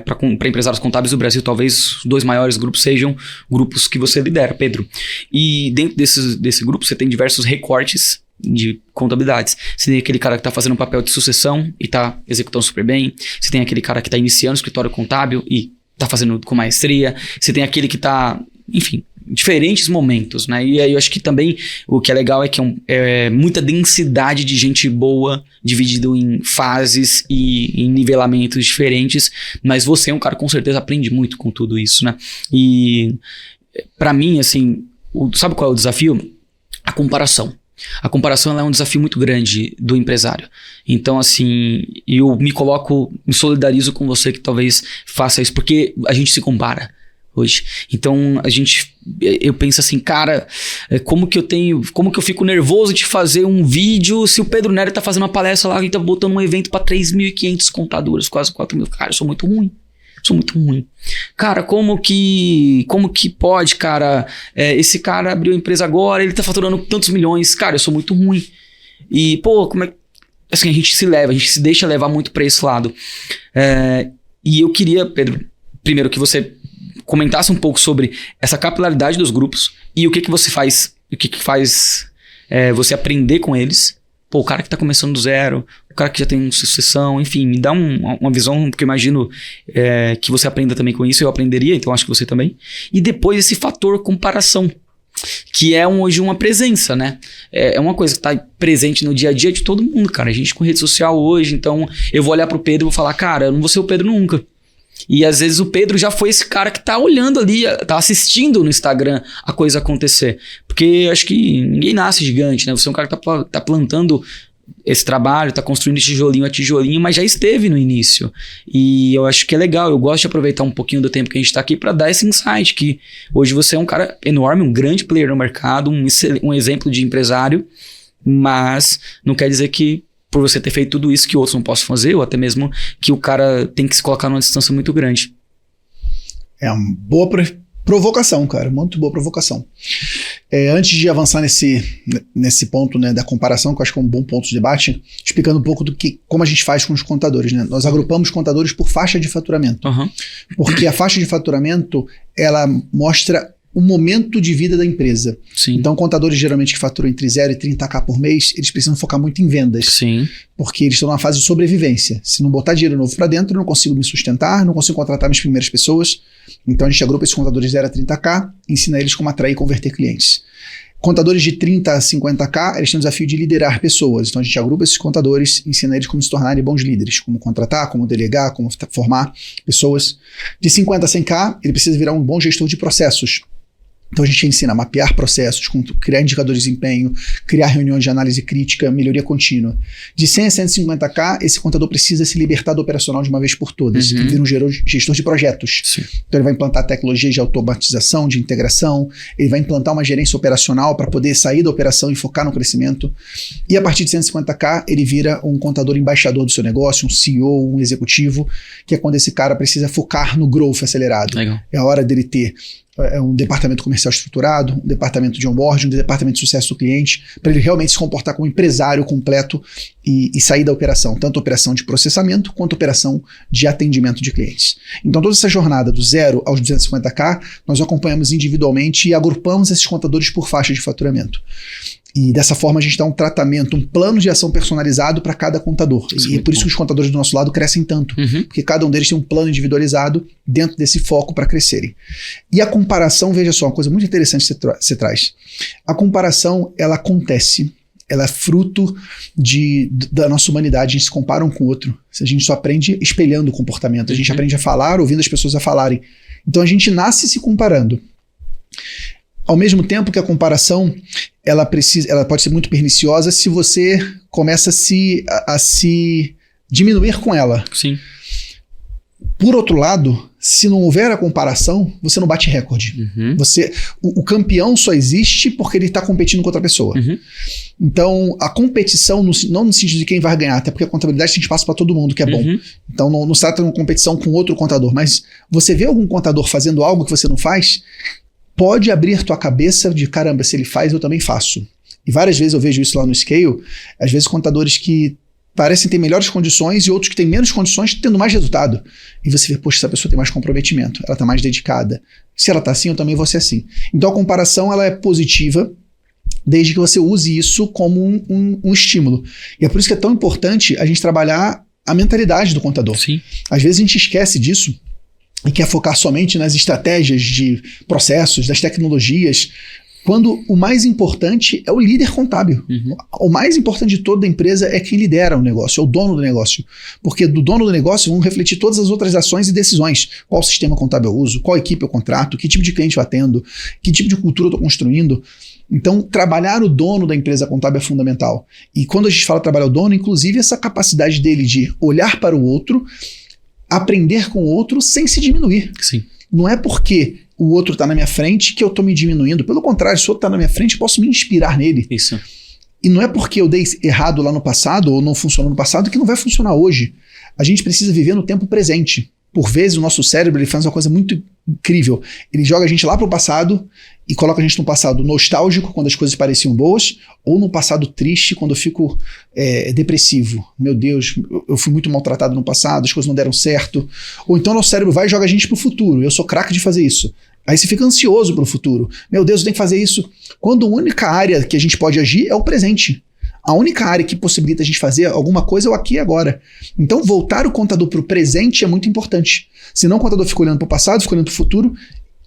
para empresários contábeis do Brasil. Talvez os 2 maiores grupos sejam grupos que você lidera, Pedro. E dentro desse grupo você tem diversos recortes de contabilidades. Você tem aquele cara que está fazendo um papel de sucessão e está executando super bem. Você tem aquele cara que está iniciando o escritório contábil e está fazendo com maestria. Você tem aquele que está, enfim, diferentes momentos, né? E aí eu acho que também o que é legal é que é muita densidade de gente boa, dividido em fases e em nivelamentos diferentes, mas você é um cara que com certeza aprende muito com tudo isso, né? E pra mim, assim, sabe qual é o desafio? A comparação. A comparação ela é um desafio muito grande do empresário. Então, assim, eu me solidarizo com você que talvez faça isso, porque a gente se compara hoje. Então, eu penso assim, cara, como que eu fico nervoso de fazer um vídeo se o Pedro Nery tá fazendo uma palestra lá e tá botando um evento para 3.500 contadores, quase 4.000. Cara, eu sou muito ruim. Cara, como que pode, cara? Esse cara abriu a empresa agora, ele tá faturando tantos milhões. Cara, eu sou muito ruim. E, pô, como é... Assim, a gente se deixa levar muito pra esse lado. E eu queria, Pedro, primeiro que você comentasse um pouco sobre essa capilaridade dos grupos e o que você faz, você aprender com eles. Pô, o cara que tá começando do zero, o cara que já tem sucessão, enfim, me dá uma visão, porque eu imagino que você aprenda também com isso, eu aprenderia, então acho que você também. E depois esse fator comparação, que é hoje uma presença, né? É uma coisa que tá presente no dia a dia de todo mundo, cara. A gente com rede social hoje, então eu vou olhar pro Pedro e vou falar, cara, eu não vou ser o Pedro nunca. E às vezes o Pedro já foi esse cara que tá olhando ali, tá assistindo no Instagram a coisa acontecer. Porque acho que ninguém nasce gigante, né? Você é um cara que tá plantando esse trabalho, tá construindo tijolinho a tijolinho, mas já esteve no início. E eu acho que é legal, eu gosto de aproveitar um pouquinho do tempo que a gente tá aqui para dar esse insight, que hoje você é um cara enorme, um grande player no mercado, um exemplo de empresário, mas não quer dizer que por você ter feito tudo isso que outros não possam fazer, ou até mesmo que o cara tem que se colocar numa distância muito grande. É uma boa provocação, cara, muito boa provocação. Antes de avançar nesse ponto, né, da comparação, que eu acho que é um bom ponto de debate, explicando um pouco como a gente faz com os contadores, né? Nós agrupamos contadores por faixa de faturamento. Uhum. Porque a faixa de faturamento, ela mostra o momento de vida da empresa. Sim. Então, contadores geralmente que faturam entre 0 e 30k por mês, eles precisam focar muito em vendas. Sim. Porque eles estão numa fase de sobrevivência. Se não botar dinheiro novo para dentro, eu não consigo me sustentar, não consigo contratar minhas primeiras pessoas. Então, a gente agrupa esses contadores de 0 a 30k, ensina eles como atrair e converter clientes. Contadores de 30 a 50k, eles têm o desafio de liderar pessoas. Então, a gente agrupa esses contadores, ensina eles como se tornarem bons líderes, como contratar, como delegar, como formar pessoas. De 50 a 100k, ele precisa virar um bom gestor de processos. Então a gente ensina a mapear processos, criar indicadores de desempenho, criar reuniões de análise crítica, melhoria contínua. De 100 a 150k, esse contador precisa se libertar do operacional de uma vez por todas. Ele vira um gestor de projetos. Sim. Então ele vai implantar tecnologias de automatização, de integração, ele vai implantar uma gerência operacional para poder sair da operação e focar no crescimento. E a partir de 150k, ele vira um contador embaixador do seu negócio, um CEO, um executivo, que é quando esse cara precisa focar no growth acelerado. Legal. É a hora dele ter um departamento comercial estruturado, um departamento de onboarding, um departamento de sucesso do cliente, para ele realmente se comportar como empresário completo e sair da operação, tanto operação de processamento quanto operação de atendimento de clientes. Então toda essa jornada do 0 aos 250k, nós acompanhamos individualmente e agrupamos esses contadores por faixa de faturamento. E dessa forma a gente dá um tratamento, um plano de ação personalizado para cada contador. E é por isso que os contadores do nosso lado crescem tanto. Porque cada um deles tem um plano individualizado dentro desse foco para crescerem. E a comparação, veja só, uma coisa muito interessante que você traz. A comparação, ela acontece, ela é fruto da nossa humanidade. A gente se compara um com o outro. A gente só aprende espelhando o comportamento. A gente aprende a falar, ouvindo as pessoas a falarem. Então a gente nasce se comparando. Ao mesmo tempo que a comparação, ela pode ser muito perniciosa se você começa a se diminuir com ela. Sim. Por outro lado, se não houver a comparação, você não bate recorde. O campeão só existe porque ele está competindo com outra pessoa. Então, a competição, não no sentido de quem vai ganhar, até porque a contabilidade a gente passa para todo mundo, que é bom. Então, não se trata de uma competição com outro contador, mas você vê algum contador fazendo algo que você não faz, pode abrir tua cabeça de, caramba, se ele faz, eu também faço. E várias vezes eu vejo isso lá no Scale, às vezes contadores que parecem ter melhores condições e outros que têm menos condições tendo mais resultado. E você vê, poxa, essa pessoa tem mais comprometimento, ela está mais dedicada. Se ela está assim, eu também vou ser assim. Então a comparação, ela é positiva, desde que você use isso como um estímulo. E é por isso que é tão importante a gente trabalhar a mentalidade do contador. Sim. Às vezes a gente esquece disso e quer focar somente nas estratégias de processos, das tecnologias, quando o mais importante é o líder contábil. O mais importante de toda a empresa é quem lidera o negócio, é o dono do negócio. Porque do dono do negócio vão refletir todas as outras ações e decisões. Qual sistema contábil eu uso, qual equipe eu contrato, que tipo de cliente eu atendo, que tipo de cultura eu estou construindo. Então, trabalhar o dono da empresa contábil é fundamental. E quando a gente fala trabalhar o dono, inclusive essa capacidade dele de olhar para o outro, aprender com o outro sem se diminuir. Sim. Não é porque o outro está na minha frente que eu estou me diminuindo. Pelo contrário, se o outro está na minha frente, eu posso me inspirar nele. Isso. E não é porque eu dei errado lá no passado ou não funcionou no passado que não vai funcionar hoje. A gente precisa viver no tempo presente. Por vezes o nosso cérebro ele faz uma coisa muito incrível. Ele joga a gente lá para o passado e coloca a gente no passado nostálgico, quando as coisas pareciam boas, ou no passado triste, quando eu fico depressivo. Meu Deus, eu fui muito maltratado no passado, as coisas não deram certo. Ou então nosso cérebro vai e joga a gente para o futuro. Eu sou craque de fazer isso. Aí você fica ansioso para o futuro. Meu Deus, eu tenho que fazer isso. Quando a única área que a gente pode agir é o presente. A única área que possibilita a gente fazer alguma coisa é o aqui e agora. Então, voltar o contador para o presente é muito importante. Senão o contador fica olhando para o passado, fica olhando para o futuro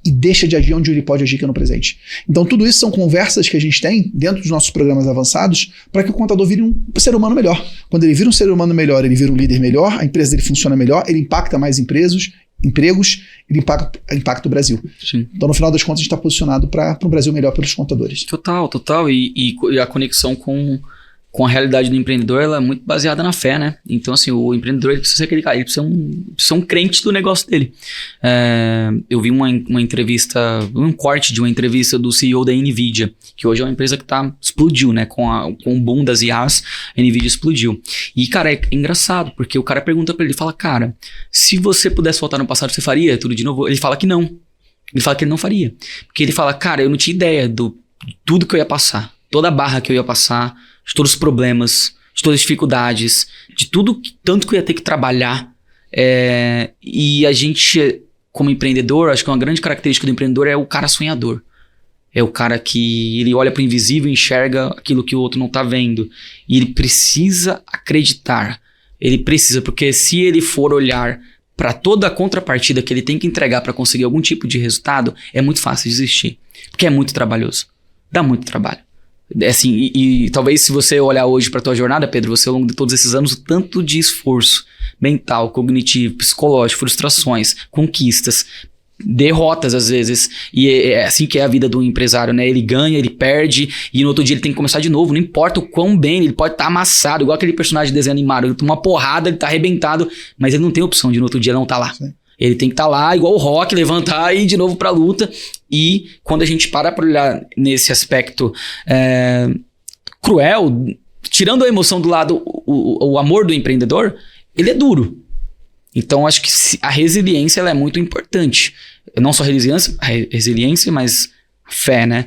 e deixa de agir onde ele pode agir, que é no presente. Então, tudo isso são conversas que a gente tem dentro dos nossos programas avançados para que o contador vire um ser humano melhor. Quando ele vira um ser humano melhor, ele vira um líder melhor, a empresa dele funciona melhor, ele impacta mais empregos, ele impacta o Brasil. Sim. Então, no final das contas, a gente está posicionado para um Brasil melhor pelos contadores. Total. E a conexão com a realidade do empreendedor, ela é muito baseada na fé, né? Então, assim, o empreendedor, ele precisa ser aquele cara, ele precisa ser um crente do negócio dele. Eu vi uma entrevista, um corte de uma entrevista do CEO da NVIDIA, que hoje é uma empresa que explodiu, né? Com o boom das IAs, a NVIDIA explodiu. E, cara, é engraçado, porque o cara pergunta pra ele, fala, cara, se você pudesse voltar no passado, você faria tudo de novo? Ele fala que não. Ele fala que ele não faria. Porque ele fala, cara, eu não tinha ideia de tudo que eu ia passar, toda a barra que eu ia passar, de todos os problemas, de todas as dificuldades, de tudo tanto que eu ia ter que trabalhar. E a gente, como empreendedor, acho que uma grande característica do empreendedor é o cara sonhador. É o cara que ele olha para o invisível e enxerga aquilo que o outro não está vendo. E ele precisa acreditar. Ele precisa, porque se ele for olhar para toda a contrapartida que ele tem que entregar para conseguir algum tipo de resultado, é muito fácil desistir. Porque é muito trabalhoso. Dá muito trabalho. Assim, e talvez se você olhar hoje para tua jornada, Pedro, você ao longo de todos esses anos, o tanto de esforço mental, cognitivo, psicológico, frustrações, conquistas, derrotas às vezes, e é assim que é a vida do empresário, né? Ele ganha, ele perde, e no outro dia ele tem que começar de novo, não importa o quão bem, ele pode estar amassado, igual aquele personagem de desenho animado, ele toma uma porrada, ele tá arrebentado, mas ele não tem opção de no outro dia não tá lá. Sim. Ele tem que estar lá, igual o Rock, levantar e ir de novo pra luta. E quando a gente para olhar nesse aspecto cruel, tirando a emoção do lado, o amor do empreendedor, ele é duro. Então, acho que a resiliência ela é muito importante. Não só a resiliência, mas a fé, né?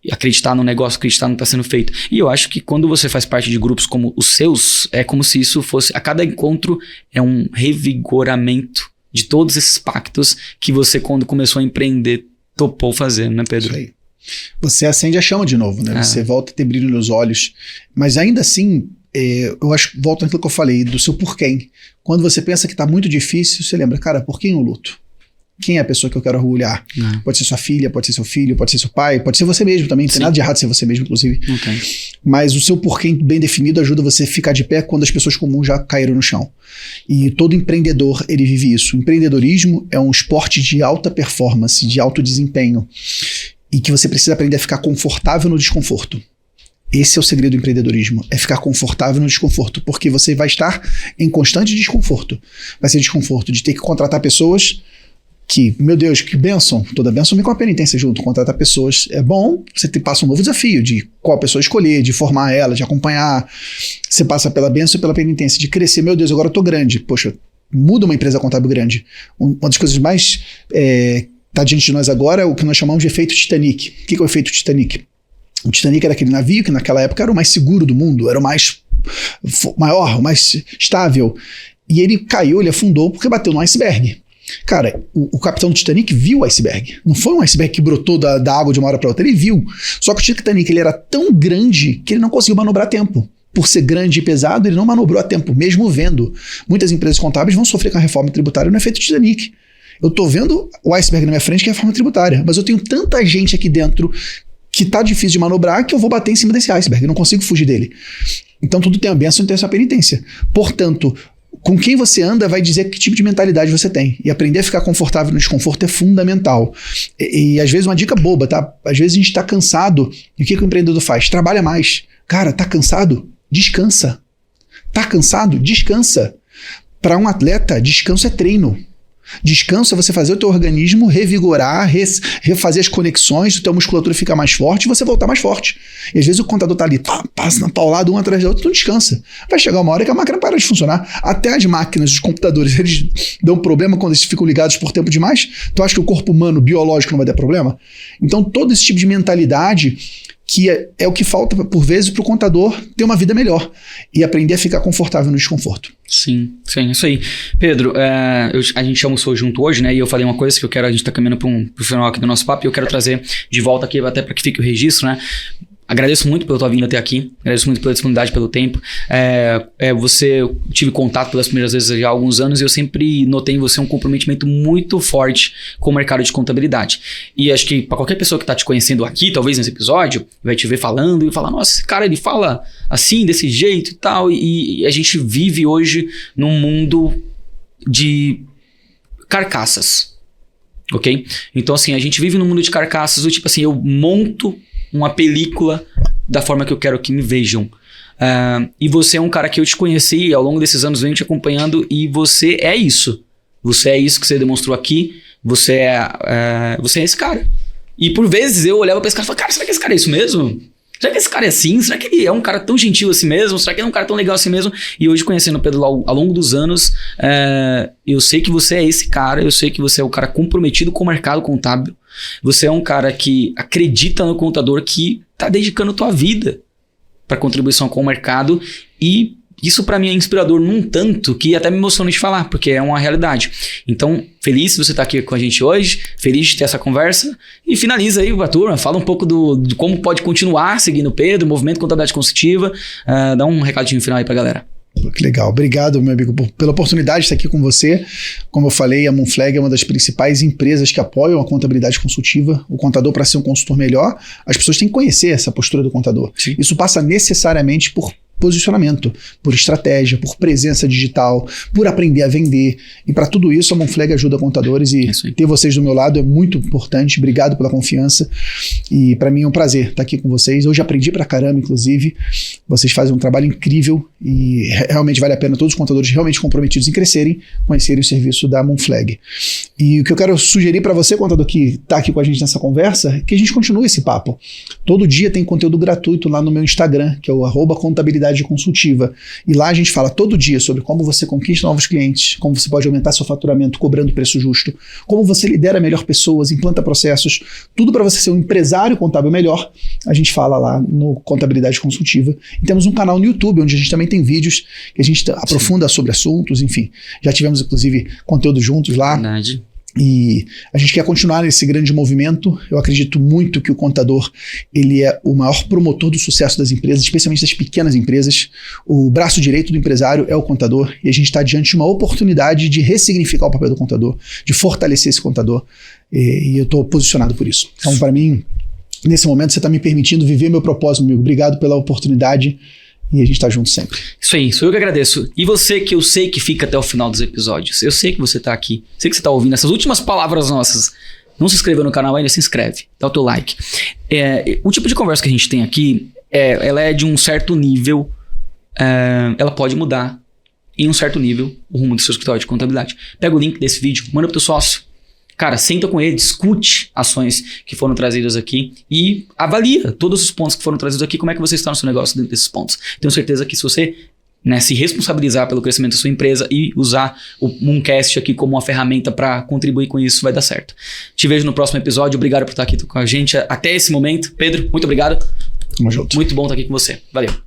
E acreditar no negócio, acreditar no que está sendo feito. E eu acho que quando você faz parte de grupos como os seus, é como se isso fosse... A cada encontro é um revigoramento de todos esses pactos que você, quando começou a empreender, topou fazer, né, Pedro? Isso aí. Você acende a chama de novo, né? Você volta a ter brilho nos olhos. Mas ainda assim, eu acho que volta naquilo que eu falei, do seu porquê. Quando você pensa que tá muito difícil, você lembra, cara, por quem eu luto? Quem é a pessoa que eu quero orgulhar? Pode ser sua filha, pode ser seu filho, pode ser seu pai, pode ser você mesmo também. Não tem nada de errado ser você mesmo, inclusive. Não tem. Mas o seu porquê bem definido ajuda você a ficar de pé quando as pessoas comuns já caíram no chão. E todo empreendedor, ele vive isso. O empreendedorismo é um esporte de alta performance, de alto desempenho. E que você precisa aprender a ficar confortável no desconforto. Esse é o segredo do empreendedorismo, é ficar confortável no desconforto, porque você vai estar em constante desconforto. Vai ser desconforto de ter que contratar pessoas que, meu Deus, que bênção, toda bênção vem com a penitência junto. Contratar pessoas é bom, você passa um novo desafio de qual pessoa escolher, de formar ela, de acompanhar. Você passa pela bênção e pela penitência, de crescer. Meu Deus, agora eu tô grande. Poxa, muda uma empresa contábil grande. Uma das coisas mais tá diante de nós agora é o que nós chamamos de efeito Titanic. O que é o efeito Titanic? O Titanic era aquele navio que naquela época era o mais seguro do mundo, era o mais maior, o mais estável. E ele caiu, ele afundou porque bateu no iceberg. Cara, o capitão do Titanic viu o iceberg. Não foi um iceberg que brotou da água de uma hora para outra, ele viu. Só que o Titanic ele era tão grande que ele não conseguiu manobrar a tempo. Por ser grande e pesado, ele não manobrou a tempo, mesmo vendo. Muitas empresas contábeis vão sofrer com a reforma tributária no efeito Titanic. Eu tô vendo o iceberg na minha frente, que é a reforma tributária, mas eu tenho tanta gente aqui dentro que tá difícil de manobrar que eu vou bater em cima desse iceberg, eu não consigo fugir dele. Então tudo tem a bênção e tem a sua penitência. Portanto, com quem você anda vai dizer que tipo de mentalidade você tem. E aprender a ficar confortável no desconforto é fundamental. E às vezes uma dica boba, tá? Às vezes a gente tá cansado, e o que o empreendedor faz? Trabalha mais. Cara, tá cansado? Descansa. Tá cansado? Descansa. Para um atleta, descanso é treino. Descanso é você fazer o teu organismo revigorar, refazer as conexões, a tua musculatura ficar mais forte e você voltar mais forte. E às vezes o contador tá ali, passa na paulada um atrás do outro, tu não descansa. Vai chegar uma hora que a máquina para de funcionar. Até as máquinas, os computadores, eles dão problema quando eles ficam ligados por tempo demais. Tu acha que o corpo humano, biológico, não vai dar problema? Então todo esse tipo de mentalidade que é o que falta, por vezes, para o contador ter uma vida melhor e aprender a ficar confortável no desconforto. Sim, isso aí. Pedro, a gente almoçou junto hoje, né? E eu falei uma coisa que a gente tá caminhando pro final aqui do nosso papo e eu quero trazer de volta aqui, até para que fique o registro, né? Agradeço muito pela tua vinda até aqui. Agradeço muito pela disponibilidade, pelo tempo. Eu tive contato pelas primeiras vezes já há alguns anos e eu sempre notei em você um comprometimento muito forte com o mercado de contabilidade. E acho que para qualquer pessoa que está te conhecendo aqui, talvez nesse episódio, vai te ver falando e falar, nossa, esse cara ele fala assim, desse jeito e tal. E a gente vive hoje num mundo de carcaças, ok? Então assim, a gente vive num mundo de carcaças do tipo assim, eu monto uma película da forma que eu quero que me vejam. E você é um cara que eu te conheci ao longo desses anos, venho te acompanhando e você é isso. Você é isso que você demonstrou aqui. Você é esse cara. E por vezes eu olhava pra esse cara e falava, cara, será que esse cara é isso mesmo? Será que esse cara é assim? Será que ele é um cara tão gentil assim mesmo? Será que ele é um cara tão legal assim mesmo? E hoje, conhecendo o Pedro ao longo dos anos, eu sei que você é esse cara, eu sei que você é um cara comprometido com o mercado contábil. Você é um cara que acredita no contador, que tá dedicando tua vida para contribuição com o mercado, e isso para mim é inspirador num tanto que até me emociona de falar, porque é uma realidade. Então, feliz de você estar aqui com a gente hoje, feliz de ter essa conversa, e finaliza aí a turma, fala um pouco de como pode continuar seguindo o Pedro, o movimento Contabilidade Consultiva, dá um recadinho final aí pra galera. Que legal. Obrigado, meu amigo, pela oportunidade de estar aqui com você. Como eu falei, a Moonflag é uma das principais empresas que apoiam a contabilidade consultiva. O contador, para ser um consultor melhor, as pessoas têm que conhecer essa postura do contador. Sim. Isso passa necessariamente por posicionamento, por estratégia, por presença digital, por aprender a vender. E para tudo isso, a Moonflag ajuda contadores, e ter vocês do meu lado é muito importante. Obrigado pela confiança. E para mim é um prazer estar aqui com vocês. Hoje aprendi pra caramba, inclusive. Vocês fazem um trabalho incrível e realmente vale a pena todos os contadores realmente comprometidos em crescerem, conhecerem o serviço da Moonflag. E o que eu quero sugerir para você, contador, que está aqui com a gente nessa conversa, é que a gente continue esse papo. Todo dia tem conteúdo gratuito lá no meu Instagram, que é o @contabilidade consultiva. E lá a gente fala todo dia sobre como você conquista novos clientes, como você pode aumentar seu faturamento cobrando preço justo, como você lidera melhor pessoas, implanta processos, tudo para você ser um empresário contábil melhor. A gente fala lá no Contabilidade Consultiva. E temos um canal no YouTube, onde a gente também tem vídeos que a gente aprofunda sobre assuntos, enfim. Já tivemos, inclusive, conteúdo juntos lá. Verdade. E a gente quer continuar nesse grande movimento. Eu acredito muito que o contador, ele é o maior promotor do sucesso das empresas, especialmente das pequenas empresas. O braço direito do empresário é o contador, e a gente está diante de uma oportunidade de ressignificar o papel do contador, de fortalecer esse contador, e eu estou posicionado por isso. Então, para mim, nesse momento, você está me permitindo viver meu propósito, amigo. Obrigado pela oportunidade. E a gente tá junto sempre. Isso aí, sou eu que agradeço. E você, que eu sei que fica até o final dos episódios. Eu sei que você tá aqui. Sei que você tá ouvindo essas últimas palavras nossas. Não se inscreveu no canal ainda? Se inscreve. Dá o teu like. O tipo de conversa que a gente tem aqui, ela é de um certo nível. Ela pode mudar em um certo nível o rumo do seu escritório de contabilidade. Pega o link desse vídeo, manda pro teu sócio. Cara, senta com ele, discute ações que foram trazidas aqui e avalia todos os pontos que foram trazidos aqui, como é que você está no seu negócio dentro desses pontos. Tenho certeza que se você se responsabilizar pelo crescimento da sua empresa e usar o Mooncast aqui como uma ferramenta para contribuir com isso, vai dar certo. Te vejo no próximo episódio. Obrigado por estar aqui com a gente até esse momento. Pedro, muito obrigado. Tamo junto. Muito bom estar aqui com você. Valeu.